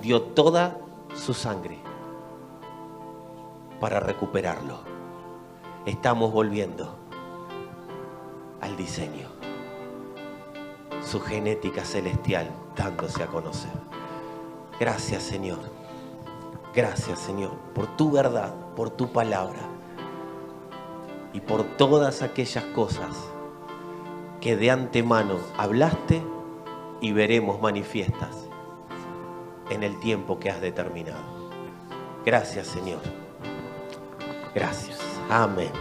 dio toda su sangre para recuperarlo. Estamos volviendo al diseño, su genética celestial dándose a conocer. Gracias, Señor. Gracias, Señor, por tu verdad, por tu palabra y por todas aquellas cosas que de antemano hablaste y veremos manifiestas en el tiempo que has determinado. Gracias, Señor. Gracias. Amén.